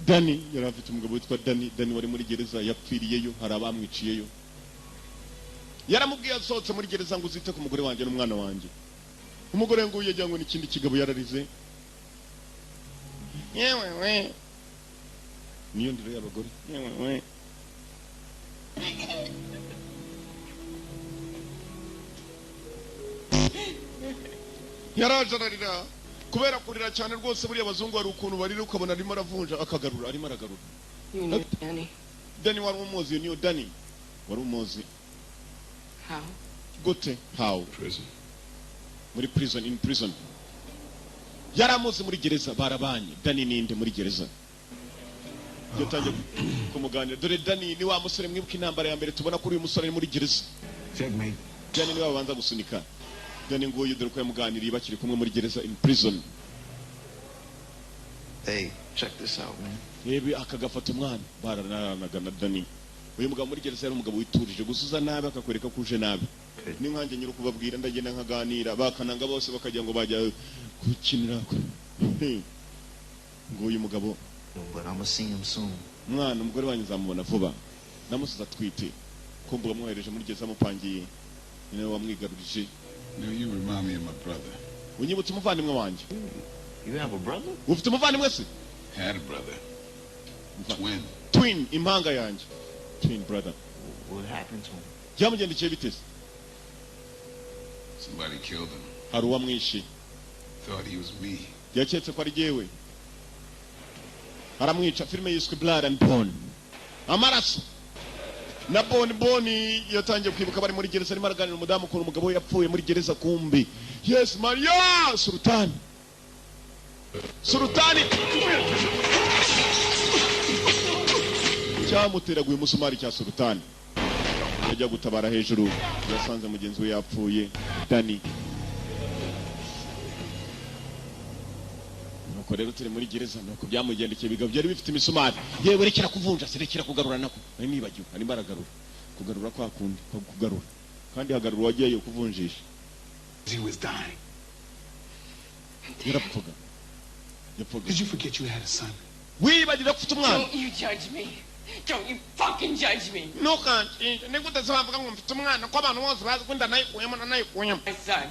Speaker 1: Dani yari afite umugabo witwa Dani wari muri gereza yapfiriyeyo, hari abamwiciyeyo. Yaramubwiye asohotse muri gereza ngo uzite ku mugore wanjye n'umwana wanjye. Umugore ngo yajya ngo n'ikindi kigabo yararize. Yewe we. Niyo ndiro y'abagore. Yewe we. Yarajararira kubera kurira cyane rwose buriya abazungu hari ukuntu barira ukabona arimo aravunja akagarura arimo aragarura. Dani wari umuzi, niyo Dani wari umuzi.
Speaker 11: How?
Speaker 1: Gute? How?
Speaker 2: Prison.
Speaker 1: Muri prison, in prison. Yaramuzi muri gereza barabanye. Dani ninde muri gereza? Yatangiye kumuganira. Dore Dani ni wa musore mwibuka intambara ya mbere tubona kuri uyu musore muri gereza.
Speaker 2: Checkmate.
Speaker 1: Dani ni wabanza gusunika. Dani nguyu dore ko yamuganiriye bakiri kumwe muri gereza in prison.
Speaker 9: Hey, check this out, man.
Speaker 1: Yebi akagafata umwana barananaga na Dani. Uyu mugabo muri gereza yari umugabo witurije, gusuza nabi akakwereka kuje nabi. Ni nkanjye nyiri kubabwira ndagenda nkaganira bakananga bose bakajya ngo bajya gukinira. Nguyu mugabo.
Speaker 9: But I'm gonna see him soon.
Speaker 1: Mwana umugore wanyu zamubona vuba. Namusuza twite. Kumbuga mwohereje muri gereza mupangiye. Ni nawe wamwigarurije.
Speaker 12: No, you remind me of my brother.
Speaker 1: Unyibutse umuvandimwe wanjye.
Speaker 9: You have a brother?
Speaker 1: Ufite umuvandimwe se?
Speaker 12: Had a brother. Twin.
Speaker 1: Twin, impanga yanjye. Twin brother.
Speaker 9: What happened to him?
Speaker 1: Byamugendekeye bitese?
Speaker 12: Somebody killed him.
Speaker 1: Hari uwamwishe.
Speaker 12: Thought he was me.
Speaker 1: Yaketse ko ari jyewe. Aramwica. Filime yiswe Blood and Bone. Amaraso. Na Boni yatangiye kwibuka bari muri gereza arimo araganira umudamu ukuntu umugabo we yapfuye muri gereza kumbi. Yes, Maria Sultan. Sultani. Cyamuteraguye umusumari cya Sultani. Yajya gutabara hejuru yasanze mugenzi we yapfuye Dani. Nuko rero turi muri gereza nuko byamugendekeye bigabo byari bifite imisumari. Yewe rekera kuvunja, serekera kugarura nako. Nari nibagiwe, ari baragarura. kugarura kwa kundi kugarura kandi hagarura wagiye kuvunjisha.
Speaker 4: He was dying.
Speaker 1: Yarapfuga.
Speaker 4: Did you forget you had a son?
Speaker 1: Wibagira kufite umwana.
Speaker 6: Don't you judge me. Don't you fucking judge me.
Speaker 1: No can't. Nigute zavuga ngo mfite umwana ko abantu bose bazi kwenda nayikuyemo na nayikuyemo.
Speaker 6: My son.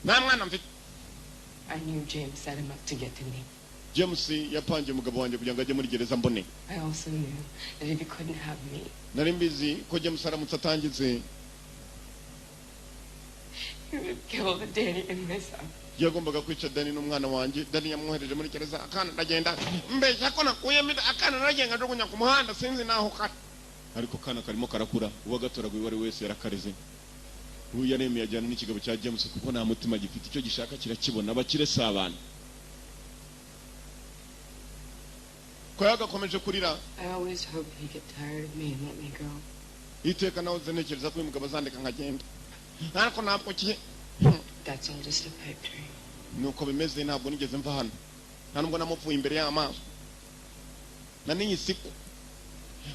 Speaker 1: Na mwana mfite.
Speaker 6: I knew James set him up to get to me.
Speaker 1: James yapanje umugabo wanjye kugira ngo ajye muri gereza mbone.
Speaker 6: I also knew that if he couldn't have me,
Speaker 1: nari mbizi ko James aramutse atangize
Speaker 6: he would kill the Danny and my son.
Speaker 1: yagombaga kwica Danny n'umwana wanjye. Danny yamwohereje muri gereza akana ndagenda mbeshya ko nakuyemo akana naragenga njugunya ku muhanda sinzi naho kari. Ariko kana karimo karakura uwagatoraguye wari wese yarakareze. Uyu yaremeye ajyana n'ikigabo cya James kuko nta mutima gifite icyo gishaka kirakibona bakire sabana. Ko yagakomeje kurira.
Speaker 11: I always hoped he'd get tired of me and let me go.
Speaker 1: Iteka nawe zenekereza ko uyu mugabo azandika nkagenda. Ariko ntabwo kiye.
Speaker 11: That's all just a pipe dream.
Speaker 1: Nuko bimeze ntabwo nigeze mva hano. Nta nubwo namupfuye imbere y'amaso. Na ninyi siku.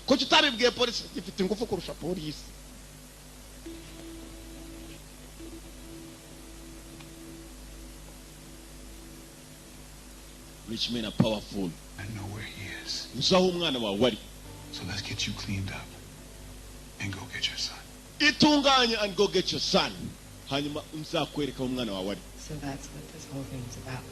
Speaker 1: Ko kitabibwiye polisi gifite ingufu kurusha polisi. Rich men are powerful.
Speaker 4: I know where he is.
Speaker 1: Usaho umwana wawe wari.
Speaker 4: So let's get you cleaned up and go get your son.
Speaker 1: Itunganye and go get your son. Hanyuma nzakwereka umwana wawe wari.
Speaker 11: So that's what this whole thing's about.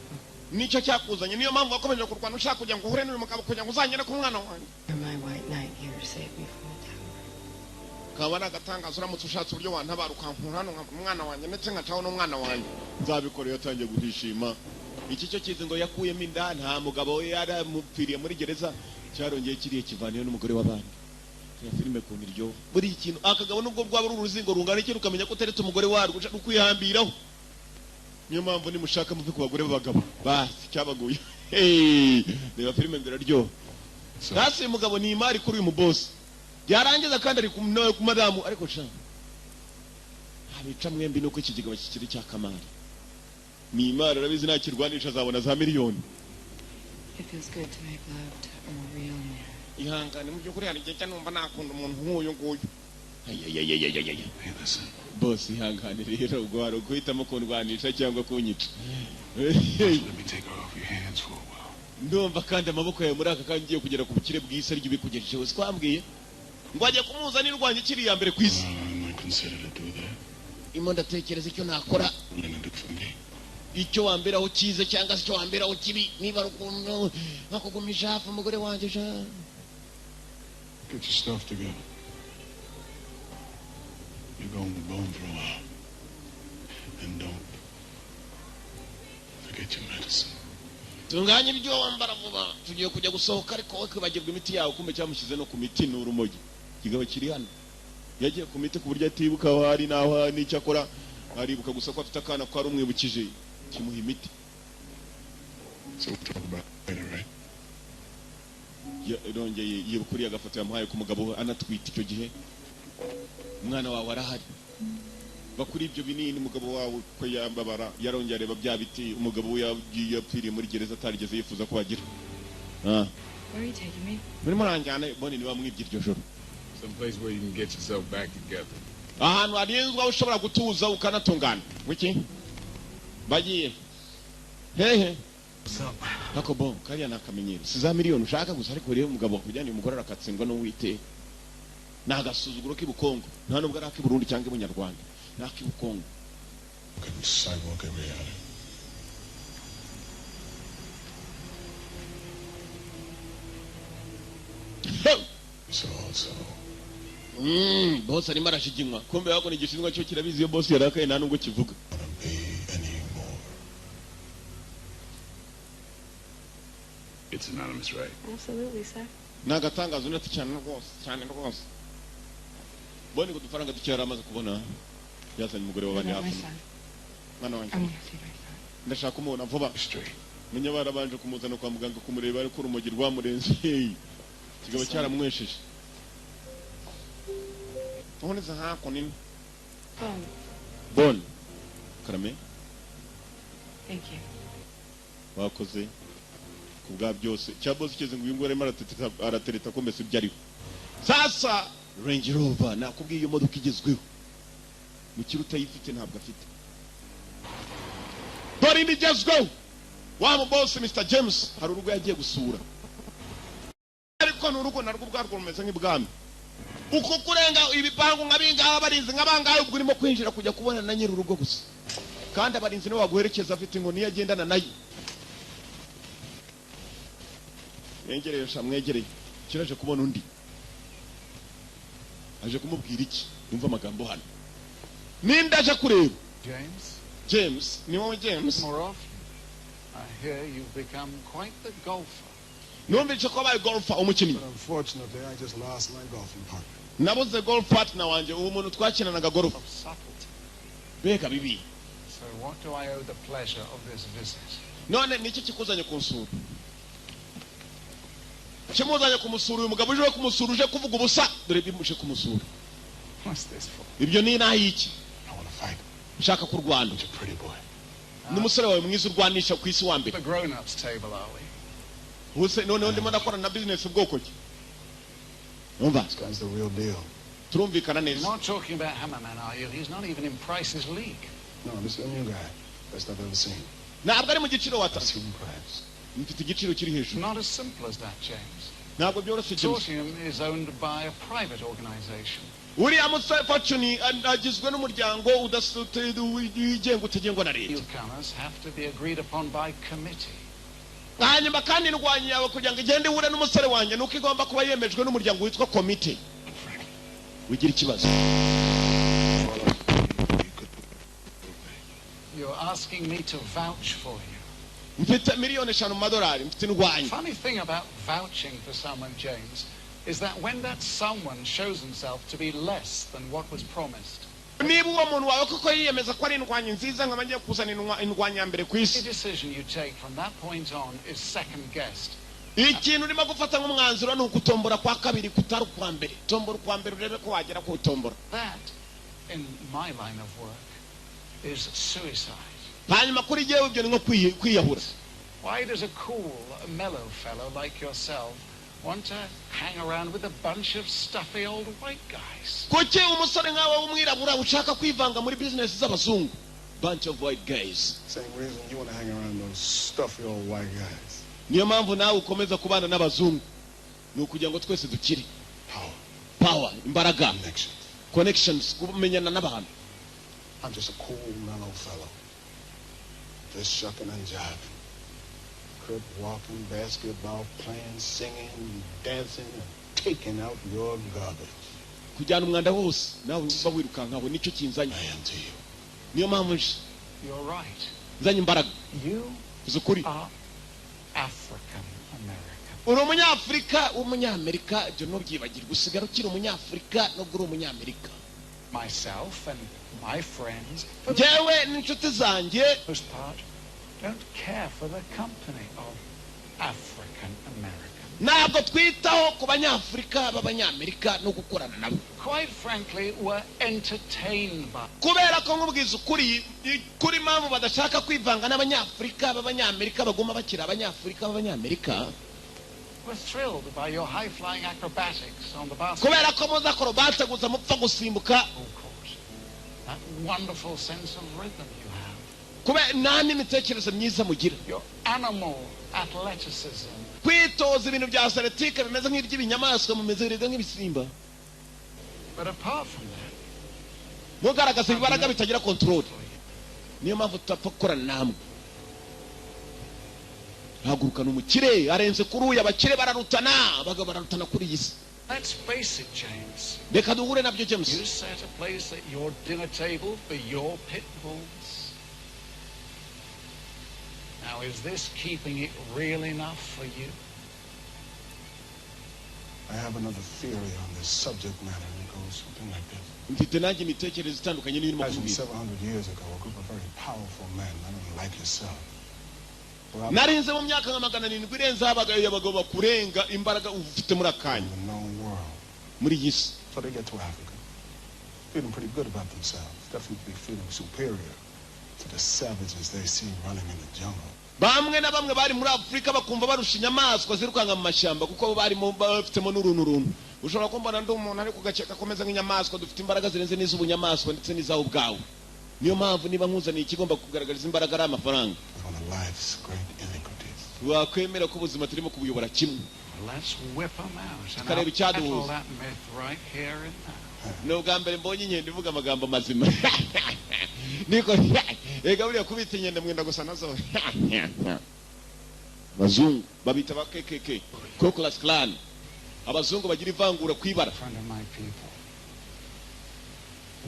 Speaker 1: Nicyo cyakuzanye niyo mpamvu wakomeje kurwana ushaka kujya ngo uhure n'uyu mugabo kugira ngo uzanyere ku mwana wanjye.
Speaker 11: You're my white knight here to save me from the tower.
Speaker 1: Kaba nagatangaza uramutse ushatse uburyo wantabara ukankura hano umwana wanjye ndetse nkacaho n'umwana wanjye. Nzabikora yatangiye guhishima. Iki cyo kizi ngo yakuyemo inda nta mugabo we yaramupfiriye muri gereza cyarongeye kiriye kivaniye n'umugore w'abandi. Ya filime ku niryo buri ikintu akagabo nubwo bwaba ari uruzingo rungana iki rukamenya ko teretse umugore warwo ukwihambiraho. Niyo mpamvu nimushaka muve ku bagore b'abagabo basi cyabaguye. Reba filime biraryo. Nasi mugabo ni imari kuri uyu muboss. Yarangiza kandi ari ku madamu ariko sha. Abica mwembi nuko iki kigabo kikiri cya Kamari. Ni imari arabizi nakirwanisha azabona za miliyoni.
Speaker 11: It feels good to make love to a real man.
Speaker 1: Ihangane mu byukuri hari igihe numva nakunda umuntu nk'uyu nguyu.
Speaker 4: Hey, listen.
Speaker 1: Boss ihangane rero gwaro guhitamo kundwanisha cyangwa kunyica.
Speaker 4: Let me take her off your hands for a while.
Speaker 1: Ndumva kandi amaboko yawe muri aka kandi ngiye kugera ku bukire bw'isi aryo bikugejejeho twambwiye ngo ajye kumuzanira urwanya kiri ya mbere ku isi.
Speaker 4: I consider to do that.
Speaker 1: Imo ndatekereza icyo nakora. Icyo wamberaho cyize cyangwa se icyo wamberaho kibi niba rukundo bakugumisha hafi umugore wanjye sha.
Speaker 4: Get your stuff together. You're going to Bone for a while. And don't forget your medicine.
Speaker 1: Tunganye ibyo wambara vuba tugiye kujya gusohoka ariko wowe kwibagirwa imiti yawe kumbe cyamushyize no ku miti n'urumogi. Kigabo kiri hano yagiye ku miti ku buryo atibuka aho hari naho n'icyo akora aribuka gusa ko afite akana ko ari umwibukije kimuha imiti.
Speaker 4: So we'll talk about it later, right?
Speaker 1: Yarongeye yibukuriye agafoto yamuhaye ku mugabo anatwita icyo gihe. Umwana wawe arahari. Bakuri ibyo binini umugabo wawe ko yambabara yarongeye areba bya biti umugabo we yagiye yapfiriye muri gereza atarigeze yifuza ko bagira.
Speaker 11: Where are you taking me?
Speaker 1: Muri muranjyana bone ni bamwibye iryo joro.
Speaker 12: Some place where you can get yourself back together.
Speaker 1: Ahantu harinzwe ushobora gutuza ukanatungana. Wiki? Bagiye. Hehe. Nako bon kariya nakamenyero. Siza miliyoni ushaka gusa ariko rero umugabo kujyana umugore arakatsindwa no wite. Nagasuzuguro k'ibukongo. Nta nubwo ari ak'iburundi cyangwa ibunyarwanda. Nakibukongo.
Speaker 4: Sidewalk every hour. So.
Speaker 1: Boss arimo arashiginywa. Kumbe yako ni gishinwa cyo kirabizi iyo boss yarakaye nta nubwo kivuga.
Speaker 12: It's anonymous, right?
Speaker 11: Absolutely, sir.
Speaker 1: Nagatangazo nati cyane rwose. Bone kudufaranga ducyara amaze kubona yazanye umugore w'abandi hafi. Mwana wanjye. Ndashaka umubona vuba. Menya barabanje kumuzana kwa muganga kumureba ariko urumogi rwamurenze. Kigabo cyaramwesheje. Uhoneza hako nini? Bon. Karame.
Speaker 11: Thank you.
Speaker 1: Wakoze kubwa byose. Cya boss keze ngo uyu ngore aratereta ko mbese byariho. Sasa Range Rover nakubwiye iyo modoka igezweho mu kiruta yifite ntabwo afite dore indi igezweho wa mu boss Mr James hari urugo yagiye gusura ariko n'urugo narwo bwarwo rumeze nk'ibwami uko kurenga ibipangu nk'abingaha abarinzi nk'abangahe ubwo urimo kwinjira kujya kubona na nyiri urugo gusa kandi abarinzi nibo baguherekeza afite inkoni yagendana nayo mwegereye shamwegereye kiraje kubona undi aje kumubwira iki umva amagambo hano ninde aje kureba James ni wowe James
Speaker 8: More often, I hear you've become quite the golfer.
Speaker 1: numvise ko abaye golfer umukinnyi
Speaker 4: But unfortunately, I just lost my golfing partner.
Speaker 1: nabuze golf partner wanje uwo muntu twakinanaga golf
Speaker 8: Of subtlety.
Speaker 1: beka bibi
Speaker 8: So what do I owe the pleasure of this visit?
Speaker 1: none niki kikuzanye kunsura kimuzanye kumusura uyu mugabo uje kumusura uje kuvuga ubusa dore bimuje kumusura
Speaker 8: What's this for?
Speaker 1: ibyo ni nahi iki
Speaker 4: I want to fight.
Speaker 1: ushaka kurwana
Speaker 4: You're a pretty boy.
Speaker 1: n'umusore wawe mwiza urwanisha ku isi wa mbere
Speaker 8: The grown-ups table, are we?
Speaker 1: huse none ndimo ndakora na business ubwoko ki umva
Speaker 4: This guy's the real deal.
Speaker 1: turumvikana
Speaker 8: You're
Speaker 1: neza
Speaker 8: not talking about Hammerman, are you? He's not even in Price's league.
Speaker 4: No, this is a new guy. Best I've ever seen.
Speaker 1: ntabwo ari mu giciro wata
Speaker 4: I've seen price.
Speaker 1: mfite igiciro kiri hejuru
Speaker 8: Not as simple as that, James.
Speaker 1: ntabwo byoroshye James
Speaker 8: Tortium is owned by a private organization.
Speaker 1: uriya musore fortune agizwe n'umuryango wigenga utegengwa na leta
Speaker 8: Newcomers have to be agreed upon by committee.
Speaker 1: hanyuma kandi indwanyi yawe kugira ngo igende ihure n'umusore wanjye nuko igomba kuba yemejwe n'umuryango witwa komite wigira ikibazo
Speaker 8: You're asking me to vouch for you.
Speaker 1: mfite miliyoni 5 mu madolari mfite indwanyi
Speaker 8: Funny thing about vouching for someone, James, is that when that someone shows himself to be less than what was promised,
Speaker 1: niba uwo muntu wawe koko yiyemeza ko ari indwanyi nziza nkaba ngiye kuzana indwanyi ya mbere ku
Speaker 8: the
Speaker 1: isi
Speaker 8: decision you take from that point on is second guessed.
Speaker 1: ikintu urimo gufata nk'umwanzuro ni ukutombora kwa kabiri kutari ukwa mbere tombora ukwa mbere urebe ko wagera ku utombora
Speaker 8: That, in my line of work, is suicide.
Speaker 1: hanyuma kuri jyewe ibyo ni nko kwiyahura
Speaker 8: Why does a cool, mellow fellow like yourself want to hang around with a bunch of stuffy old white guys?
Speaker 1: kuki umusore nkawe w'umwirabura ushaka kwivanga muri business z'abazungu bunch of white guys
Speaker 4: Same reason you want to hang around those stuffy old white guys.
Speaker 1: niyo mpamvu nawe ukomeza kubana n'abazungu ni ukugira ngo twese dukire power imbaraga connections kumenyana n'abantu
Speaker 4: I'm just a cool, mellow fellow. Just shucking and jiving. Crip walking, basketball playing, singing, dancing, and taking out your garbage.
Speaker 1: kujyana umwanda wose nawe uba wirukankaho nicyo kinzanye
Speaker 4: I am to you.
Speaker 1: niyo mpamvu nje
Speaker 8: You're right.
Speaker 1: nzanye imbaraga
Speaker 8: You
Speaker 1: uzi ukuri
Speaker 8: are African American.
Speaker 1: uri umunyafurika w'umunyamerika ibyo ntubyibagirwe usigara ukiri umunyafurika nubwo uri umunyamerika
Speaker 8: Myself and my friends,
Speaker 1: njyewe n'inshuti zanjye
Speaker 8: most part, don't care for the company of African American.
Speaker 1: ntabwo twitaho ku banyafurika b'abanyamerika no gukorana nabo
Speaker 8: Quite frankly, we're entertained by.
Speaker 1: kubera ko nk'ubwiza ukuri kuri mpamvu badashaka kwivanga n'abanyafurika b'abanyamerika baguma bakira abanyafurika b'abanyamerika
Speaker 8: We're thrilled by your high-flying acrobatics on the basketball
Speaker 1: kubera ko muza akorobate gusa mupfa gusimbuka
Speaker 8: court. That wonderful sense of rhythm you have.
Speaker 1: kubera nta n'imitekerereze myiza mugira
Speaker 8: Your animal athleticism.
Speaker 1: kwitoza ibintu bya seletike bimeze nk'iby'ibinyamaswa mumeze birega nk'ibisimba
Speaker 8: But apart from that,
Speaker 1: mugaragaza ibibaraga bitagira control niyo mpamvu tutapfa gukorana namwe hagurukana umukire arenze kuri uyu abakire bararutana abagabo bararutana kuri iyi si
Speaker 8: let's face it, James.
Speaker 1: reka duhure nabyo James
Speaker 8: You set a place at your dinner table for your pit bulls. Now, is this keeping it real enough for you?
Speaker 4: I have another theory on this subject matter, and it goes something like this.
Speaker 1: mfite nanjye imitekerereze itandukanye n'irimo
Speaker 4: Imagine
Speaker 1: kuvuga
Speaker 4: 700 years ago, a group of very powerful men, I don't know, like yourself. were out
Speaker 1: narinze mu myaka nka 700 irenze habagayo abagabo bakurenga imbaraga ufite muri akanya
Speaker 4: in the known world.
Speaker 1: muri iyi si
Speaker 4: So they get to Africa, feeling pretty good about themselves, definitely feeling superior to the savages they see running in the jungle.
Speaker 1: bamwe na bamwe bari muri Afurika bakumva barusha inyamaswa zirukanga mu mashyamba kuko barimo bafitemo n'uruntu ushobora kumbona ndi umuntu ariko ugakeka komeza nk'inyamaswa dufite imbaraga zirenze n'iz'ubunyamaswa ndetse n'izawe ubwawe. Niyo mpamvu niba nkuzaniye ikigomba kugaragariza imbaraga ari amafaranga. Wakwemera ko ubuzima turimo kubuyobora kimwe.
Speaker 8: Let's whip them out.
Speaker 1: Tukareba icyaduhuza.
Speaker 8: That myth right here and now.
Speaker 1: Ni ubwa mbere mbonye inkende ivuga amagambo mazima. Niko ega buriya kubita inkende mwenda gusa nazo. Bazungu babita ba KKK, Ku Klux Klan. Abazungu bagira ivangura kwibara.
Speaker 8: Friend of my people.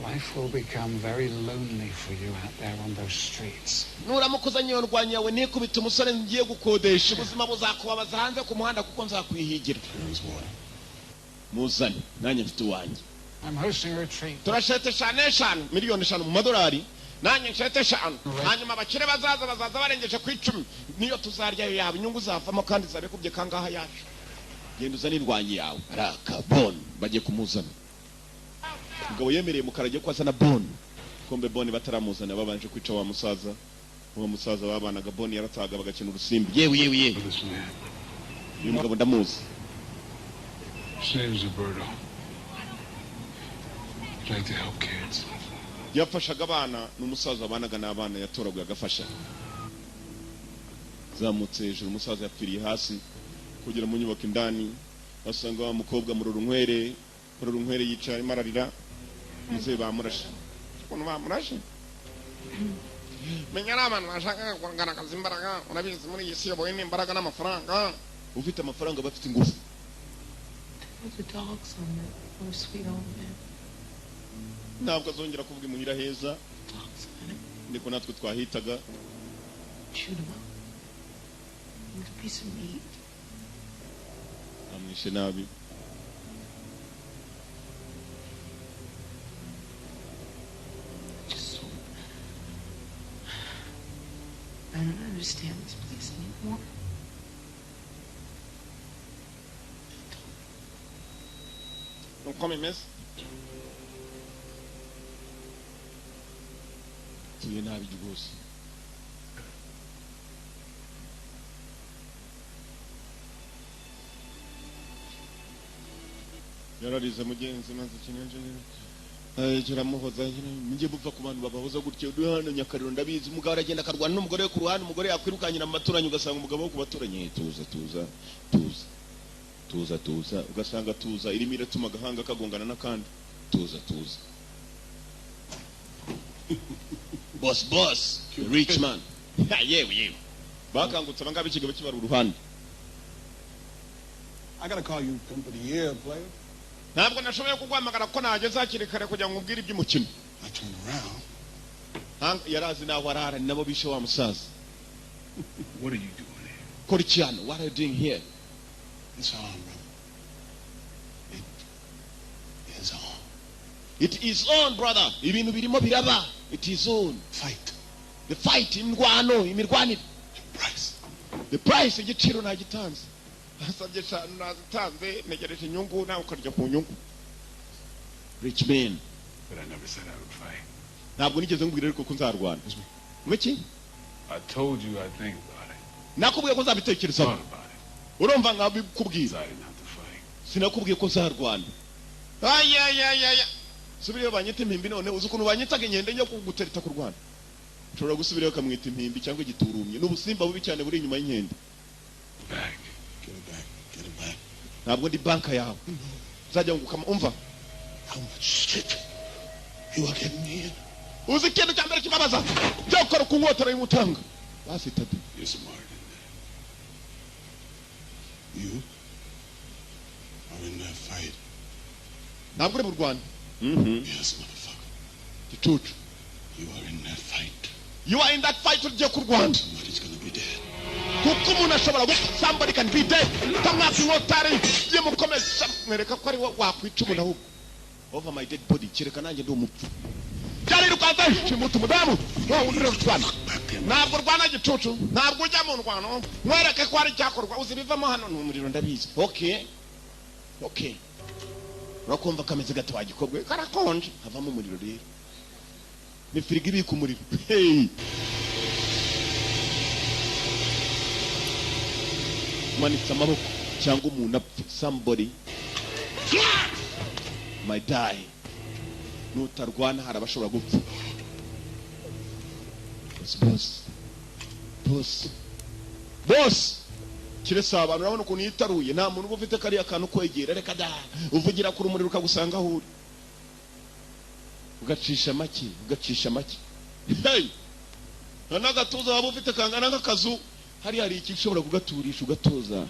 Speaker 8: Life will become very lonely for you out there on those streets.
Speaker 1: Nuramukoza nyondwanya yawe nikubita umusore ngiye gukodesha ubuzima buzakubabaza hanze ku muhanda kuko nzakwihigira. Muzani nanye mfite wanjye.
Speaker 8: I'm hosting a retreat.
Speaker 1: Turashete $5 miliyoni mu madolari. Nanye nshete 5. Hanyuma abakire bazaza barengeje ku 10. Niyo tuzarya yabo inyungu zavamo kandi zabe kubye kangaha yacu. Genda uzani indwanyi yawe. Araka Bon bagiye kumuzana. Ngabo yemereye mukarajye ko azana Bon. Kombe Bon bataramuzana babanje kwica wa musaza. Uwo musaza babanaga Bon yarataga bagakina urusimbi. Yewe. Uyu mugabo ndamuzi.
Speaker 12: Saves Roberto. Like to help kids.
Speaker 1: Yafashaga abana n'umusaza abanaga n'abana yatoraguye agafasha. Zamutse hejuru umusaza yapfiriye hasi kugira mu nyubako indani basanga wa mukobwa murorunkwere yicaye mararira muze bamurashe. Ukuntu bamurashe menya abantu bashaka kugaragaza imbaraga urabizi muri iyi si yoboye n'imbaraga n'amafaranga. Ufite amafaranga bafite ingufu.
Speaker 11: The dogs on the poor sweet old man.
Speaker 1: Ntabwo azongera kuvuga imuhira heza. Niko natwe twahitaga.
Speaker 11: Shoot him up. With a piece of meat.
Speaker 1: Amwishe nabi.
Speaker 11: Just so I don't understand this place anymore.
Speaker 1: Don't call me miss. Tuye nabi rwose. Yararize mugenzi maze kinenje kiramuhoza njye bupfa ku bantu babahoza gutyo duhana Nyakariro ndabizi umugabo aragenda akarwana n'umugore we ku ruhande umugore yakwirukanyira mu baturanyi ugasanga umugabo wo ku baturanyi tuza ugasanga tuza irimo iratuma agahanga kagongana n'akandi tuza boss rich man yewe bakangutse abangaba ikigabo kibara uruhande.
Speaker 4: I gotta call you company here, player.
Speaker 1: Ntabwo nashoboye kugwamagara ko nageze hakiri kare kugira ngo ubwire iby'umukino.
Speaker 4: I turn around.
Speaker 1: Yarazi naho arara nabo bishe wa musaza.
Speaker 12: What are you doing here?
Speaker 1: Korichiano, what are you doing here?
Speaker 4: It's on, brother. It is on.
Speaker 1: It is on, brother. Ibintu birimo biraba. It is on.
Speaker 4: Fight.
Speaker 1: The fight, imirwanire. The price igiciro nagitanze. Asabye cyane nazitanze negereje inyungu nawe ukarya ku nyungu. Rich man.
Speaker 12: But I never said I would fight.
Speaker 1: Ntabwo nigeze ngubwira ariko ko nzarwana. Mwiki?
Speaker 12: I told you I think about it.
Speaker 1: Nakubwiye ko nzabitekerezaho. Urumva nkabikubwira. Sinakubwiye ko nzarwana. Aya. Subiriyo banyita impimbi none uzi ukuntu banyitaga inkende njya kugutereta ku Rwanda. Ushobora gusubirayo kamwita impimbi cyangwa igiturumye. N'ubusimba bubi cyane buri inyuma y'inkende.
Speaker 4: Get it back.
Speaker 1: Ntabwo ndi banka yawe. Zajya ngukama umva.
Speaker 4: How much shit you are getting me in?
Speaker 1: Uzi ikintu cya mbere kibabaza. Jya ukora ku nkotara y'umutanga. Basi tatu.
Speaker 12: You're smarter than that.
Speaker 4: You are in that fight.
Speaker 1: Ntabwo uri mu Rwanda.
Speaker 4: Yes, motherfucker.
Speaker 1: Gicucu.
Speaker 4: You are in that fight.
Speaker 1: You are in that fight ugiye ku Rwanda.
Speaker 4: Somebody's gonna be dead.
Speaker 1: Kuko umuntu ashobora gupfa. Somebody can be dead. Tamwaka inkotara yemukomeza mwereka ko ari wakwica umuntu ahubwo. Over my dead body kireka nanjye ndi umupfu. Cyari rukaza shimuta umudamu. Wowe uri rutwana. Ntabwo Rwanda gicucu. Ntabwo ujya mu Rwanda. Mwereke ko ari cyakorwa uzibivamo hano n'umuriro ndabizi. Okay. Urakumva kameze gato wagikobwe karakonje havamo umuriro rero. Ni firigo ibika umuriro. Hey. Manitse amaboko cyangwa umuntu apfa. Somebody might die. Nutarwana hari abashobora gupfa. Boss. Kiresa abantu urabona ukuntu yitaruye nta muntu uba ufite kariya kantu kwegera reka da uvugira ku rumuri rukagusanga aho uri ugacisha make hey n'agatuza waba ufite kangana nk'akazu hari iki ushobora kugaturisha ugatoza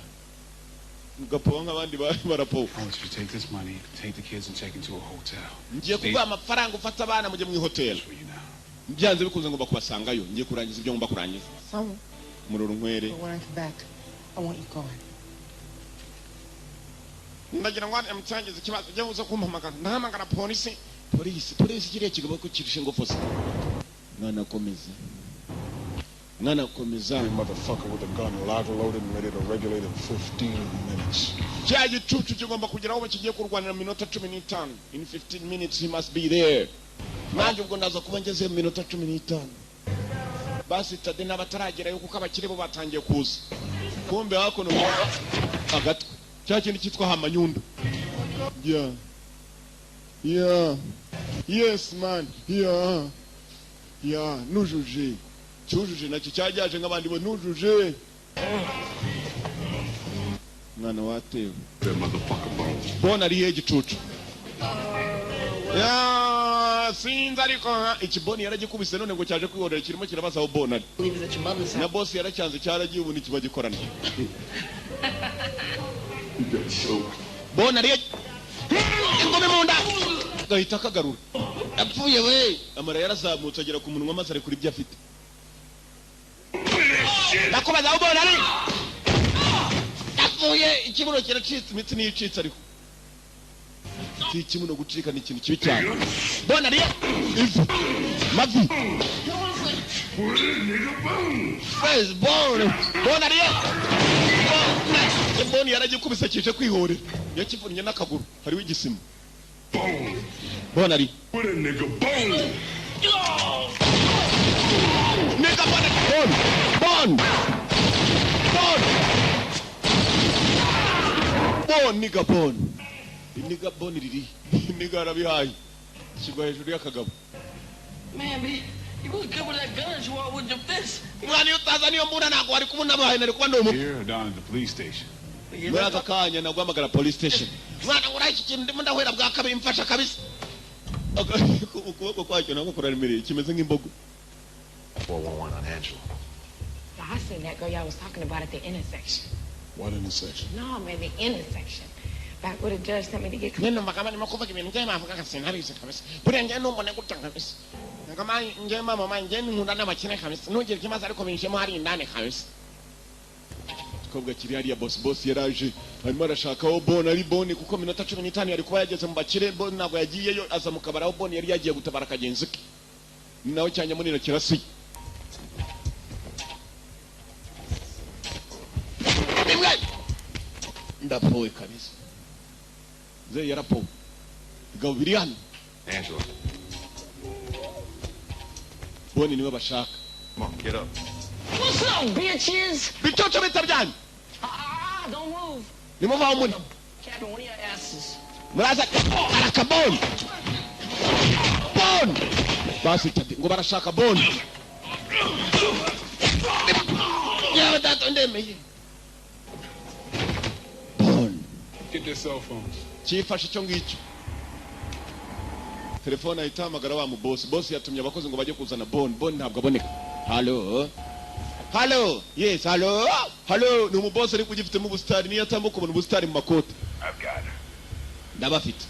Speaker 1: ugapowa nk'abandi barapowa.
Speaker 12: I want you to take this money, take the kids and check into a hotel.
Speaker 1: Ngiye kuguha amafaranga ufata abana mujye mu hotel. Byanze bikunze ngomba kubasangayo ngiye kurangiza ibyo ngomba kurangiza.
Speaker 11: Sawa.
Speaker 1: Mururu nkwere.
Speaker 11: I want you gone.
Speaker 1: Ndagira ngo amutsangize ikibazo ujye uza kumpamagara ndahamagara polisi kiriya kigabo ko kirusha ingofo se. Mwana komeza.
Speaker 4: Motherfucker with a gun loaded and ready to regulate in 15 minutes.
Speaker 1: Cya gicucu kigomba kugeraho bakigiye kurwanira minota 15. In 15 minutes he must be there. Nanjye ubwo ndaza kuba ngeze minota 15. Basi tade n'abataragerayo kuko abakire bo batangiye kuza. Kumbe hakono agatwe. Cya kintu cyitwa hamanyundo. Yeah. Yes man. Yeah, nujuje. Cyujuje nacyo cyajyaje nk'abandi bo nujuje. Mwana watewe. Bona ari heje gicucu. Sinzi ariko ikiboni yaragikubise none ngo cyaje kwihorera kirimo kirabaza aho bona. Na boss yaracyanze cyaragiye ubu nikiba gikorana. Bona ari ingome munda. Gahita kagarura. Apfuye we. Amara yarazamutse agera ku munwa maze ari kuri ibyo afite. Nakubaza aho bona ari. Apfuye ikibuno kiracitse imitsi n'icitse ariko. Si ikibuno gucika ni ikintu kibi cyane. Bona ari mavi. Where's Bone? Bona ari. Bone yaragikubise kije kwihorera. Yakivunnye n'akaguru hariho igisima. Bona ari. Nigga Bone. Nigga Bone. Nigga Bone riri. Nigga arabihaye. Kigwa hejuru y'akagabo.
Speaker 5: Man, you was good with that gun as you are with your fist.
Speaker 1: Mwana y'Tanzania mbona nako ari kumuna bahaye nari kuba ndomo.
Speaker 12: Here down at the police station.
Speaker 1: Mwana kanya nagwamagara police station. Mwana uraki kintu ndimo ndahwera bwa kabiri mfasha kabisa. Ukuboko kwacyo nako kurarimereye kimeze nk'imbogo.
Speaker 7: 411 on Angela.
Speaker 13: I seen that girl y'all was talking about at the intersection.
Speaker 4: What intersection?
Speaker 13: No, man, the intersection. Back where the judge sent me to get.
Speaker 1: Neno makama ni makufa kibini ngema afuka kasinari kabisa. Bure ngeno mbone kutanga kabisa. Ngama ngema mama ngeni nkundana makine kabisa. Nugire kimaza ariko binjemo hari indane kabisa. Kobwa kiri hariya boss yaraje. Arimo arashakaho Bone ari Bone kuko minota 15 yari kuba yageze mu bakire Bone ntabwo yagiyeyo aza mu kabaraho Bone yari yagiye gutabara kagenzi ke. Nawe cyanya munino kirasi. Ndapowe kabisa. Ze yarapo. Gawirian.
Speaker 7: Angela.
Speaker 1: Bone niwe bashaka.
Speaker 7: Come on, get up.
Speaker 5: What's up, bitches?
Speaker 1: Bichocho bitabyanyu.
Speaker 5: Don't move.
Speaker 1: Nimuva umuni.
Speaker 5: Captain, one of your asses.
Speaker 1: Muraza araka Bone. Bone. Basi tati ngo barashaka Bone. Yeah, that's on them. Bone.
Speaker 12: Get their cell phones.
Speaker 1: Chifashe cyo ngicyo. Telefone ayitamagara wa mu boss yatumye abakozi ngo bajye kuzana Bone ntabwo aboneka. Hello. Yes, hello. Ni mu boss ari kugifite mu bustari niyo atambuka mu bustari mu makoti.
Speaker 3: I've got her.
Speaker 1: Ndabafite.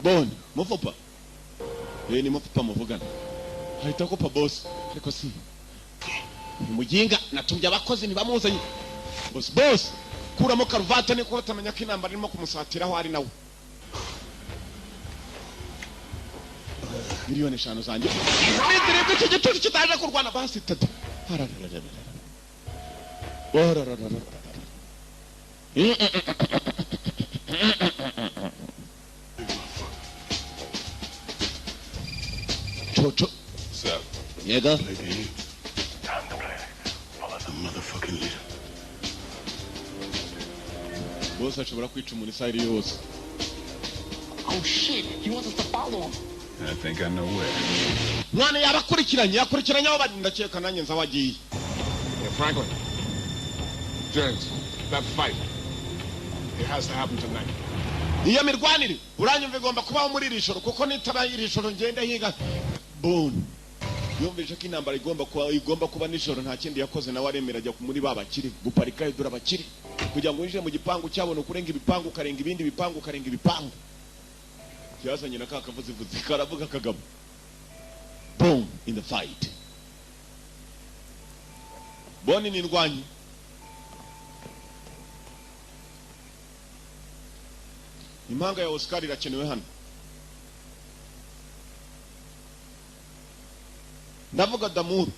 Speaker 4: Bone.
Speaker 1: Mufupa. Ni mufupa muvugana. Ahita kopa boss. Ariko si. Mujinga natumye abakozi ntibamuzanye. Boss. Kuramo karuvati ni ko utamenya ko inamba irimo kumusatiraho ari nawe. Miliyoni 5 zanjye. Ndireke iki gicucu kitaje kurwana basi tatu. Chocho.
Speaker 3: What's up?
Speaker 1: Yega.
Speaker 3: Time to play. Follow the motherfucking leader.
Speaker 1: Boss ashobora kwica umuntu isaha iri yose.
Speaker 6: Oh shit, he wants us to follow him.
Speaker 12: I think I know where.
Speaker 1: Mwana yabakurikiranye aho bari ndakeka nanjye nzabagiye.
Speaker 4: Franklin. James, that fight. It has to happen tonight.
Speaker 1: Iyo mirwanire uranyumva igomba kubaho muri iri joro kuko nitaba iri joro ngenda higa. Bone. Yumvise ko intambara igomba kuba nijoro nta kindi yakoze nawe aremera ajya muri babakire guparika idura abakire kugira ngo winjire mu gipangu cyabona kurenga ibipangu karenga ibindi bipangu karenga ibipangu. Yazanye na kakavuze karavuga kagabo. Boom in the fight. Bone ni ndwanyi. Impanga ya Oscar irakenewe hano. Ndavuga Damuru.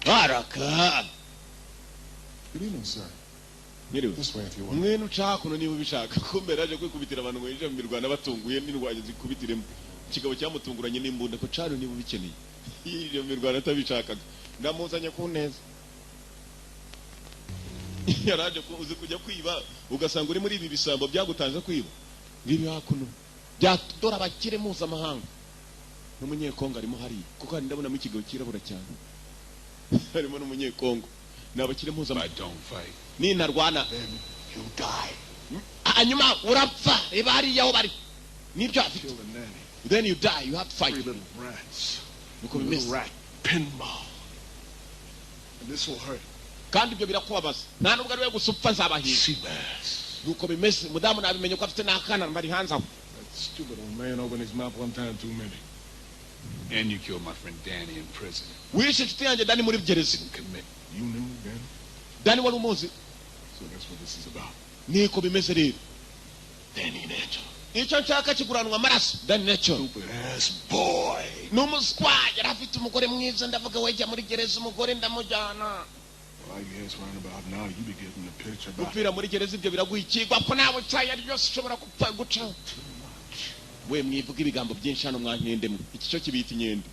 Speaker 1: Baraka.
Speaker 4: Good evening, sir.
Speaker 1: This way if you want. Mwenu chakuno niba ubishaka kumbera aje kwikubitira abantu mwenje mu Rwanda batunguye n'indwanye zikubitiremo. Kigabo cyamutunguranye n'imbunda ko caro niba ubikeneye. Iyo mu Rwanda atabishakaga. Ndamuzanye ku neza. Yaraje ko uzi kujya kwiba ugasanga uri muri ibi bisambo byagutanze kwiba. Ngibi hakuno. Byadora abakire muza amahanga. N'umunyekongo arimo hari kuko ndabona mu kigabo kirabura cyane. Harimo n'umunyekongo. Nabakire muza
Speaker 12: I don't fight.
Speaker 1: Ni narwana.
Speaker 4: Then you die.
Speaker 1: Anyuma urapfa ebari yaho bari. Nibyo afite.
Speaker 4: Kill the nanny.
Speaker 1: Then you die, you have to fight.
Speaker 4: 3 little rats.
Speaker 1: Nuko
Speaker 4: Little
Speaker 1: bimeze.
Speaker 4: rat pinball. And this will hurt.
Speaker 1: Kandi ibyo birakubabaza. Nta nubwo ari we gusupfa nzabahiga.
Speaker 4: Seabass.
Speaker 1: Nuko bimeze. Mudamu nabimenye ko afite n'akana bari hanze aho.
Speaker 4: That stupid old man opened his mouth one time too many.
Speaker 12: And you killed my friend Danny in prison.
Speaker 1: Wishe inshuti yanjye Dani muri gereza.
Speaker 4: Commit. You knew then?
Speaker 1: Dani wari umuzi.
Speaker 4: So that's what this is about.
Speaker 1: Niko bimeze rero.
Speaker 4: Danny Nature.
Speaker 1: Icyo nshaka kiguranwa amaraso. Dani Nature.
Speaker 4: Stupid ass boy.
Speaker 1: N'umuswa yari afite umugore mwiza ndavuga wejya muri gereza umugore ndamujyana.
Speaker 4: Well, I guess right about now you be getting the picture about
Speaker 1: Gupfira muri gereza ibyo biraguhikirwa ko nawe cyaya ryose ushobora gupfa guca. We mwivuga ibigambo byinshi hano mwankendemwe. Iki cyo kibita inyende.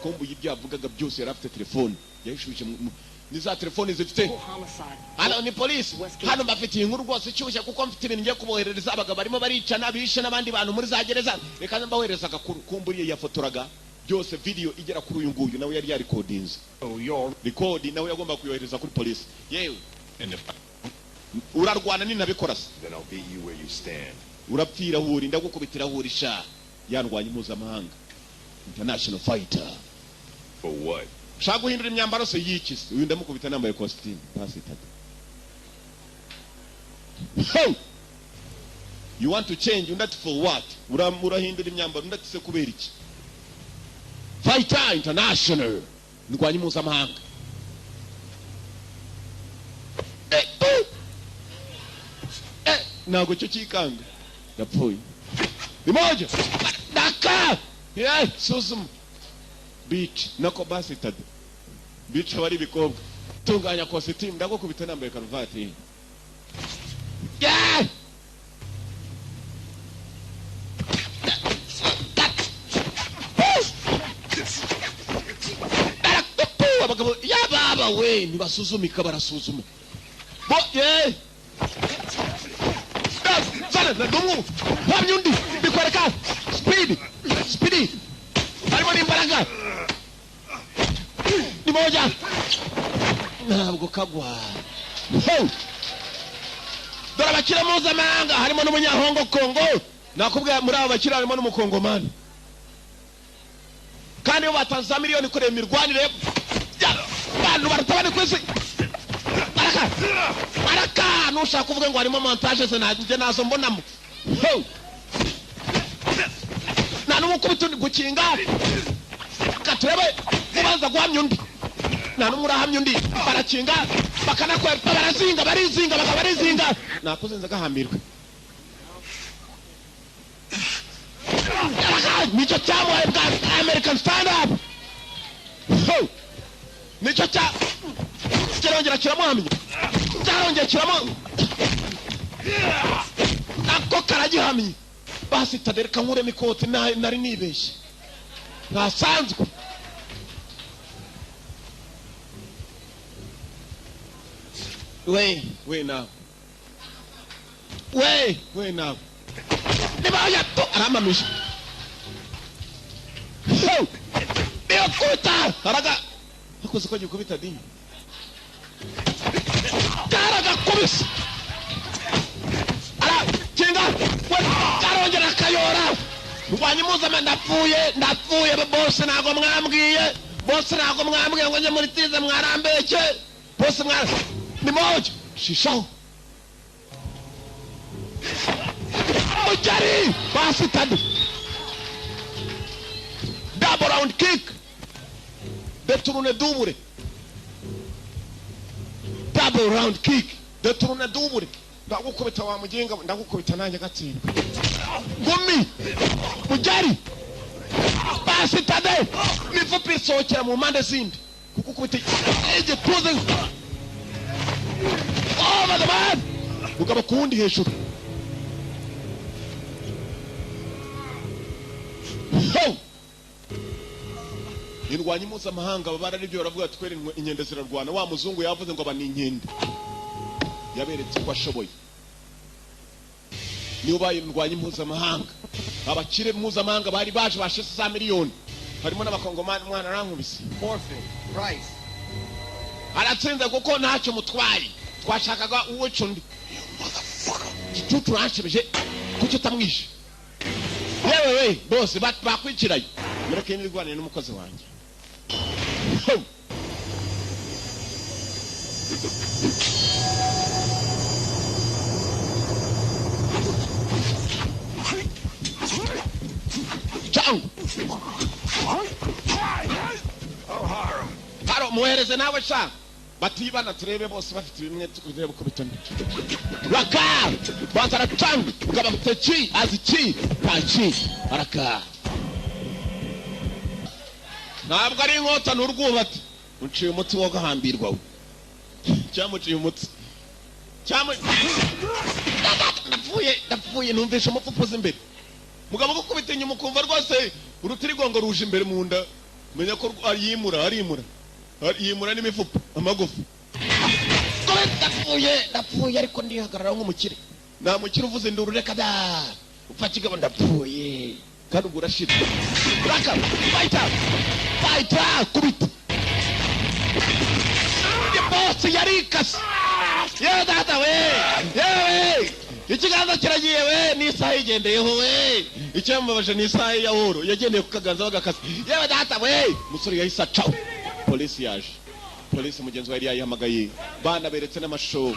Speaker 1: Kombu y'ibyo yavugaga byose yari afite telefone. Yayishubije ni za telefone zifite. Hano ni police. Hano mbafitiye inkuru rwose cyushye kuko mfite ibintu ngiye kuboherereza abagabo barimo baricana bishe n'abandi bantu muri za gereza. Reka mbahereza agakuru kumburiye yafotoraga byose video igera kuri uyu nguyu nawe yari recordings.
Speaker 4: Oh, your
Speaker 1: record nawe yagomba kuyohereza kuri police. Yewe. Urarwana ni nabikora se.
Speaker 14: Then I'll beat you where you stand.
Speaker 1: Urapfira huri ndagukubitira hurisha. Yarwanye mpuzamahanga. International fighter.
Speaker 14: For what?
Speaker 1: Shaka guhindura imyambaro se yiki se. Uyu ndamukubita nambaye costume. Pasi tatu. Hey! You want to change undati for what? Urahindura imyambaro undati se kubera iki? Fighter international. Ndwanye mpuzamahanga. Nago cyo kikanga. Yapfuye. Limoja. Daka. Yeah, suzum. Beach nako basi tadu. Beach wari bikobwa. Tunganya costume ndagukubita nambaye karuvati. Yeah! Abagabo yababa we nibasuzumika barasuzuma. Bo yeah. Sana ndumu. Wamyundi bikwereka. Speedy. Harimo n'imbaraga. Ni moja. Ntabwo kagwa. Hey! Dora bakira mpuzamahanga harimo n'umunyahongo Kongo. Nakubwiye muri abo bakira harimo n'umukongomani. Kandi bo batanze miliyoni kure mirwanire. Bantu baratabane kwese. Baraka nushaka kuvuga ngo harimo montage se nanje nazo mbonamo. Hey! Nanu mukubita gukinga. Katurebe ubanza guhamya undi. Nanu murahamya undi. Barakinga bakanakwepa barizinga. Nakuzenza gahambirwe. Nicho cyamwe bwa American stand up. Nicho cya kirongera kiramuhamya. cyarongekiramo nako karagihamye basi tadereka nkuremo ikoti nari nibeshye ntasanzwe we nawe we nawe niba yato aramamisha niyo kuta haraga hakoze ko gikubita dini karaga kubisa ara kinga we karongera kayora rwanye muzama ndapfuye bose nago mwambwiye ngo nje muri tize mwarambeke bose ni moja shisho Mujari basi tadu double round kick deturune double ndagukubita wa mugenga ndagukubita nanjye gatsindwa ngumi Mujari basi tade nifupi sokera mu mande zindi kukukubita eje tuze over the man ugaba kundi hejuru indwanyi mpuzamahanga babara n'ibyo baravuga twere inkende zirarwana wa muzungu yavuze ngo aba ni inkende yaberetse ko ashoboye niyo baye indwanyi mpuzamahanga abakire mpuzamahanga bari baje bashese za miliyoni harimo n'abakongomani mwana arankubise
Speaker 15: forfeit price
Speaker 1: aratsinze kuko ntacyo mutwaye twashakaga uwo cundi turanshibije kuki utamwishe yewe bose bakwikiraye mureke nirwanire n'umukozi wanjye changu haro muhereze nawe sha batibana turebe bose bafite bimwe turebe uko bitone raka batara changu ugaba mtechi azichi kachi araka ntabwo ari inkota n'urwubati uciye umuti wo gahambirwa we cyamuciye umuti ndapfuye numvisha umupfupuzi imbere mugabo gukubita inyuma ukumva rwose urutirigongo ruje imbere mu nda menya ko yimura n'imifupa amagufa ndapfuye ariko ndihagarara nk'umukire nta mukire uvuze induru reka da upfa kigabo ndapfuye kandi ubwo urashira raka fighter kubita boss yarikase yewe data yewe ikiganza kiragiye we n'isaha igendeyeho we icyambabaje n'isaha ya horo yagendeye ku kaganza bagakase yewe data musore yahise acaho polisi yaje polisi mugenzi wa yari yayihamagaye bana beretse n'amashusho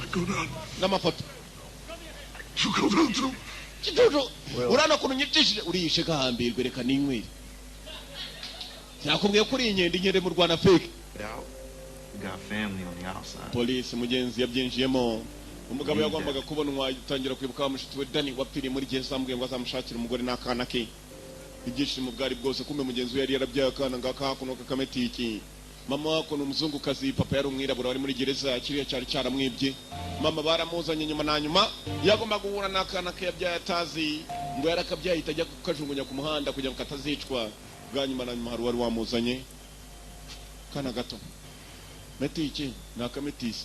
Speaker 1: n'amafoto kijuju urana kuntu nyitishije uriyishe gahambirwe reka ninywire nakubwiye kuri inkende mu Rwanda fake polisi mugenzi yabyinjiyemo umugabo yagombaga kubonwa yitangira kwibuka bamushitwe Dani wapfiriye muri gihe sambwiye ngo azamushakira umugore n'akana ke ibyishimo bwari bwose kumbe mugenzi yari yarabyaye akana ngaka hakuno kakametiki mama wako n'umuzungu kazi papa yari umwirabura wari muri gereza kiriya cyari cyaramwibye mama baramuzanye nyuma na nyuma yagomba guhura n'akana ke yabyaye atazi ngo yarakabyaye itajya kukajungunya ku muhanda kugira ngo katazicwa bwa nyuma na nyuma hari wari wamuzanye kana gato metiki nakametisi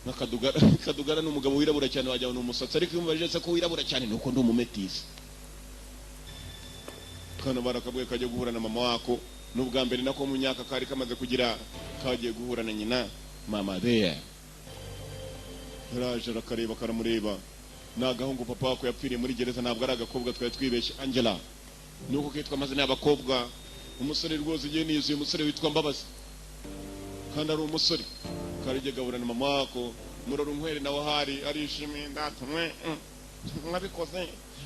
Speaker 1: nakadugara n'umugabo wirabura cyane wajya n'umusatsi ariko yumvaje se ko wirabura cyane nuko ndi umumetisi kana barakabwe kajya guhura na mama wako n'ubwa mbere nako mu myaka kari kamaze kugira kagiye guhura na nyina mama there yaraje rakareba karamureba nagahungu papa wako yapfiriye muri gereza ntabwo ari agakobwa twari twibeshye Angela nuko kitwa amazina y'abakobwa umusore rwose igihe nizuye umusore witwa Mbabazi kandi ari umusore karije gahura na mama wako muroro nkwere nawe hari arishimye ndatumwe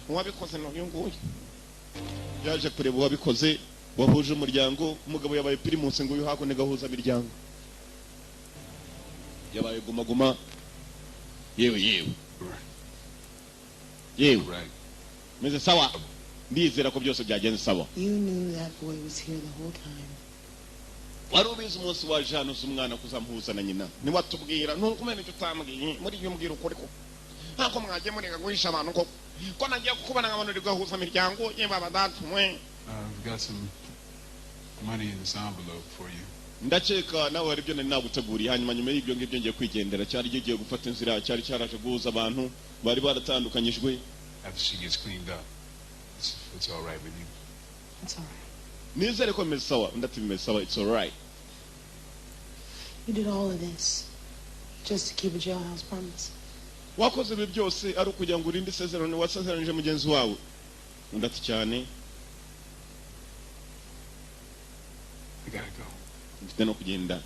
Speaker 1: mwabikoze no yunguye yaje kureba wabikoze wahuje umuryango umugabo yabaye primus ngo uyu hakone gahuza imiryango yabaye guma yewe meze sawa ndizera ko byose byagenze sawa
Speaker 11: You knew that boy was here the whole time.
Speaker 1: wari ubizi umunsi waje hano uzi umwana kuzampuza na nyina niwatubwira ntukumene icyo utambwiye muri iyo mbwira ukuri ko ntako mwagiye mureka guhisha abantu ko nagiye kukubona nk'abantu uri guhuza imiryango ye baba datumwe.
Speaker 12: I've got some money in this envelope for you.
Speaker 1: Ndakeka nawe hari ibyo nari naguteguriye hanyuma nyuma y'ibyo ngibyo ngiye kwigendera cyari giye gufata inzira cyari cyaraje guhuza abantu bari baratandukanyijwe.
Speaker 12: After she gets cleaned up, it's all right with you.
Speaker 11: It's all right.
Speaker 1: Nizere ko meze sawa ndati meze sawa. It's all right.
Speaker 11: You did all of this just to keep a jailhouse promise.
Speaker 1: Wakoze ibi byose ari ukugira ngo urinde isezerano wasezeranije mugenzi wawe. Ndati cyane.
Speaker 12: I gotta go.
Speaker 1: Mfite no kugenda.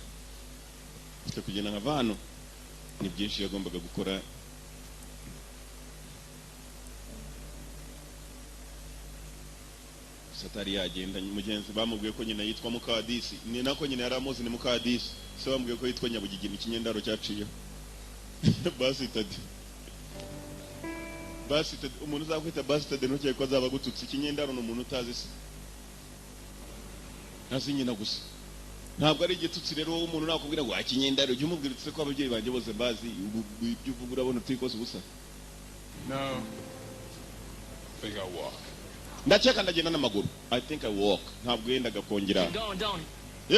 Speaker 1: Mfite kugenda nkava hano. Ni byinshi yagombaga gukora. Satari yagenda mugenzi bamubwiye ko nyina yitwa Mukadisi. Ni nako nyina yaramuzi ni Mukadisi. Se bamubwiye ko yitwa Nyabugigini ikinyendaro cyaciye. Basitade umuntu uzakwita basitade ntukiye ko azaba gututse ikinyendaro n'umuntu utazi se. Nazi nyina gusa. Ntabwo ari igitutsi rero wowe umuntu nakubwira ngo akinyendaro jye umubwiritse ko ababyeyi banje bose bazi ibyo uvuga urabona utikoze ubusa.
Speaker 12: No. I think I walk.
Speaker 1: Ndakeka ndagenda n'amaguru. I think I walk. Ntabwo yendaga kongera.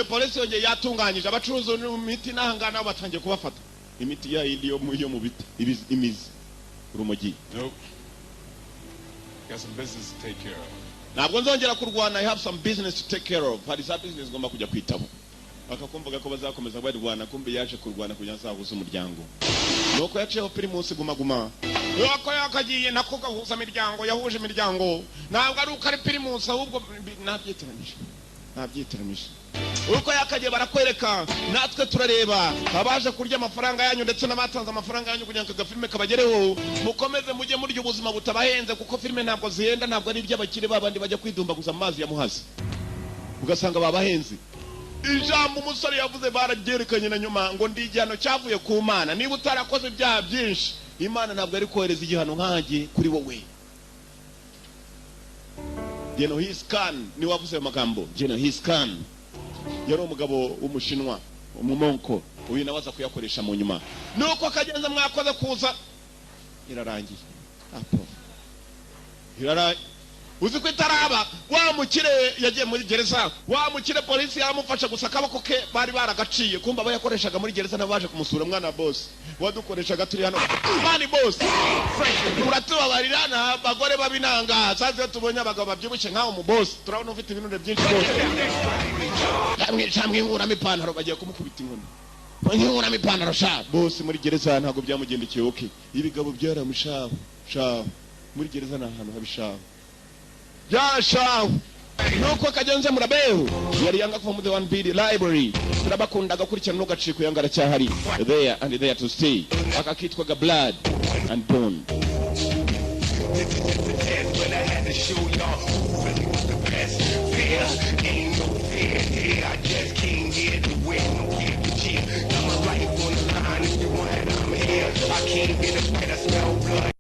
Speaker 1: Polisi yongeye yatunganyije abacuruzi imiti n'ahangana batangiye kubafata. Imiti ya yindi yo mu biti imizi urumogi.
Speaker 12: Nope. Got some business to take care of.
Speaker 1: Ntabwo nzongera kurwana. I have some business to take care of. Hari za business ngomba kujya kwitabo. Bakakumvaga ko bazakomeza barwana kumbe yaje kurwana kugira nzahuza umuryango. Nuko yaciyeho Primus guma. Yuko yakagiye nako gahuza imiryango yahuje imiryango. Ntabwo ari uko ari Primus ahubwo nabyiteranije. Uko yakagiye barakwereka natwe turareba abaje kurya amafaranga yanyu ndetse n'abatanze amafaranga yanyu kugira ngo agafilme kabagereho mukomeze mujye muri ubuzima butabahenze kuko filme ntabwo zihenda ntabwo ari iby'abakire babandi bajya kwidumbaguza amazi ya muhazi ugasanga babahenze. Ijambo umusore yavuze barabyerekanye na nyuma ngo ndi igihano cyavuye ku Mana. Niba utarakoze ibyaha byinshi Imana ntabwo ari kohereza igihano nkanjye kuri wowe. Genghis Khan ni wavuze amagambo. Genghis Khan yari umugabo w'umushinwa umumonko uyu nawaza kuyakoresha mu nyuma. Nuko akagenza mwakoze kuza irarangiye. Uzi ko itaraba wa mukire yagiye muri gereza wa mukire polisi yaramufasha gusa akaboko ke bari baragaciye kumba bayakoreshaga muri gereza nabaje kumusura mwana boss wadukoreshaga turi hano mani boss uratubabarira na bagore babinanga saze tubonye abagabo babyibushye nkaho mu boss turabona ufite ibintu byinshi boss camwe ngura mipantaro bagiye kumukubita inkoni ngura mipantaro sha boss muri gereza ntago byamugendekeye okay ibigabo byaramushaho muri gereza na hano habishaho Yasha nuko kagenze murabeho yari yanga kuva mu the 1BD library turabakundaga kurikirana n'ugaciko yangara cyahari there and there to stay akakitwaga Blood and Bone. I can't get a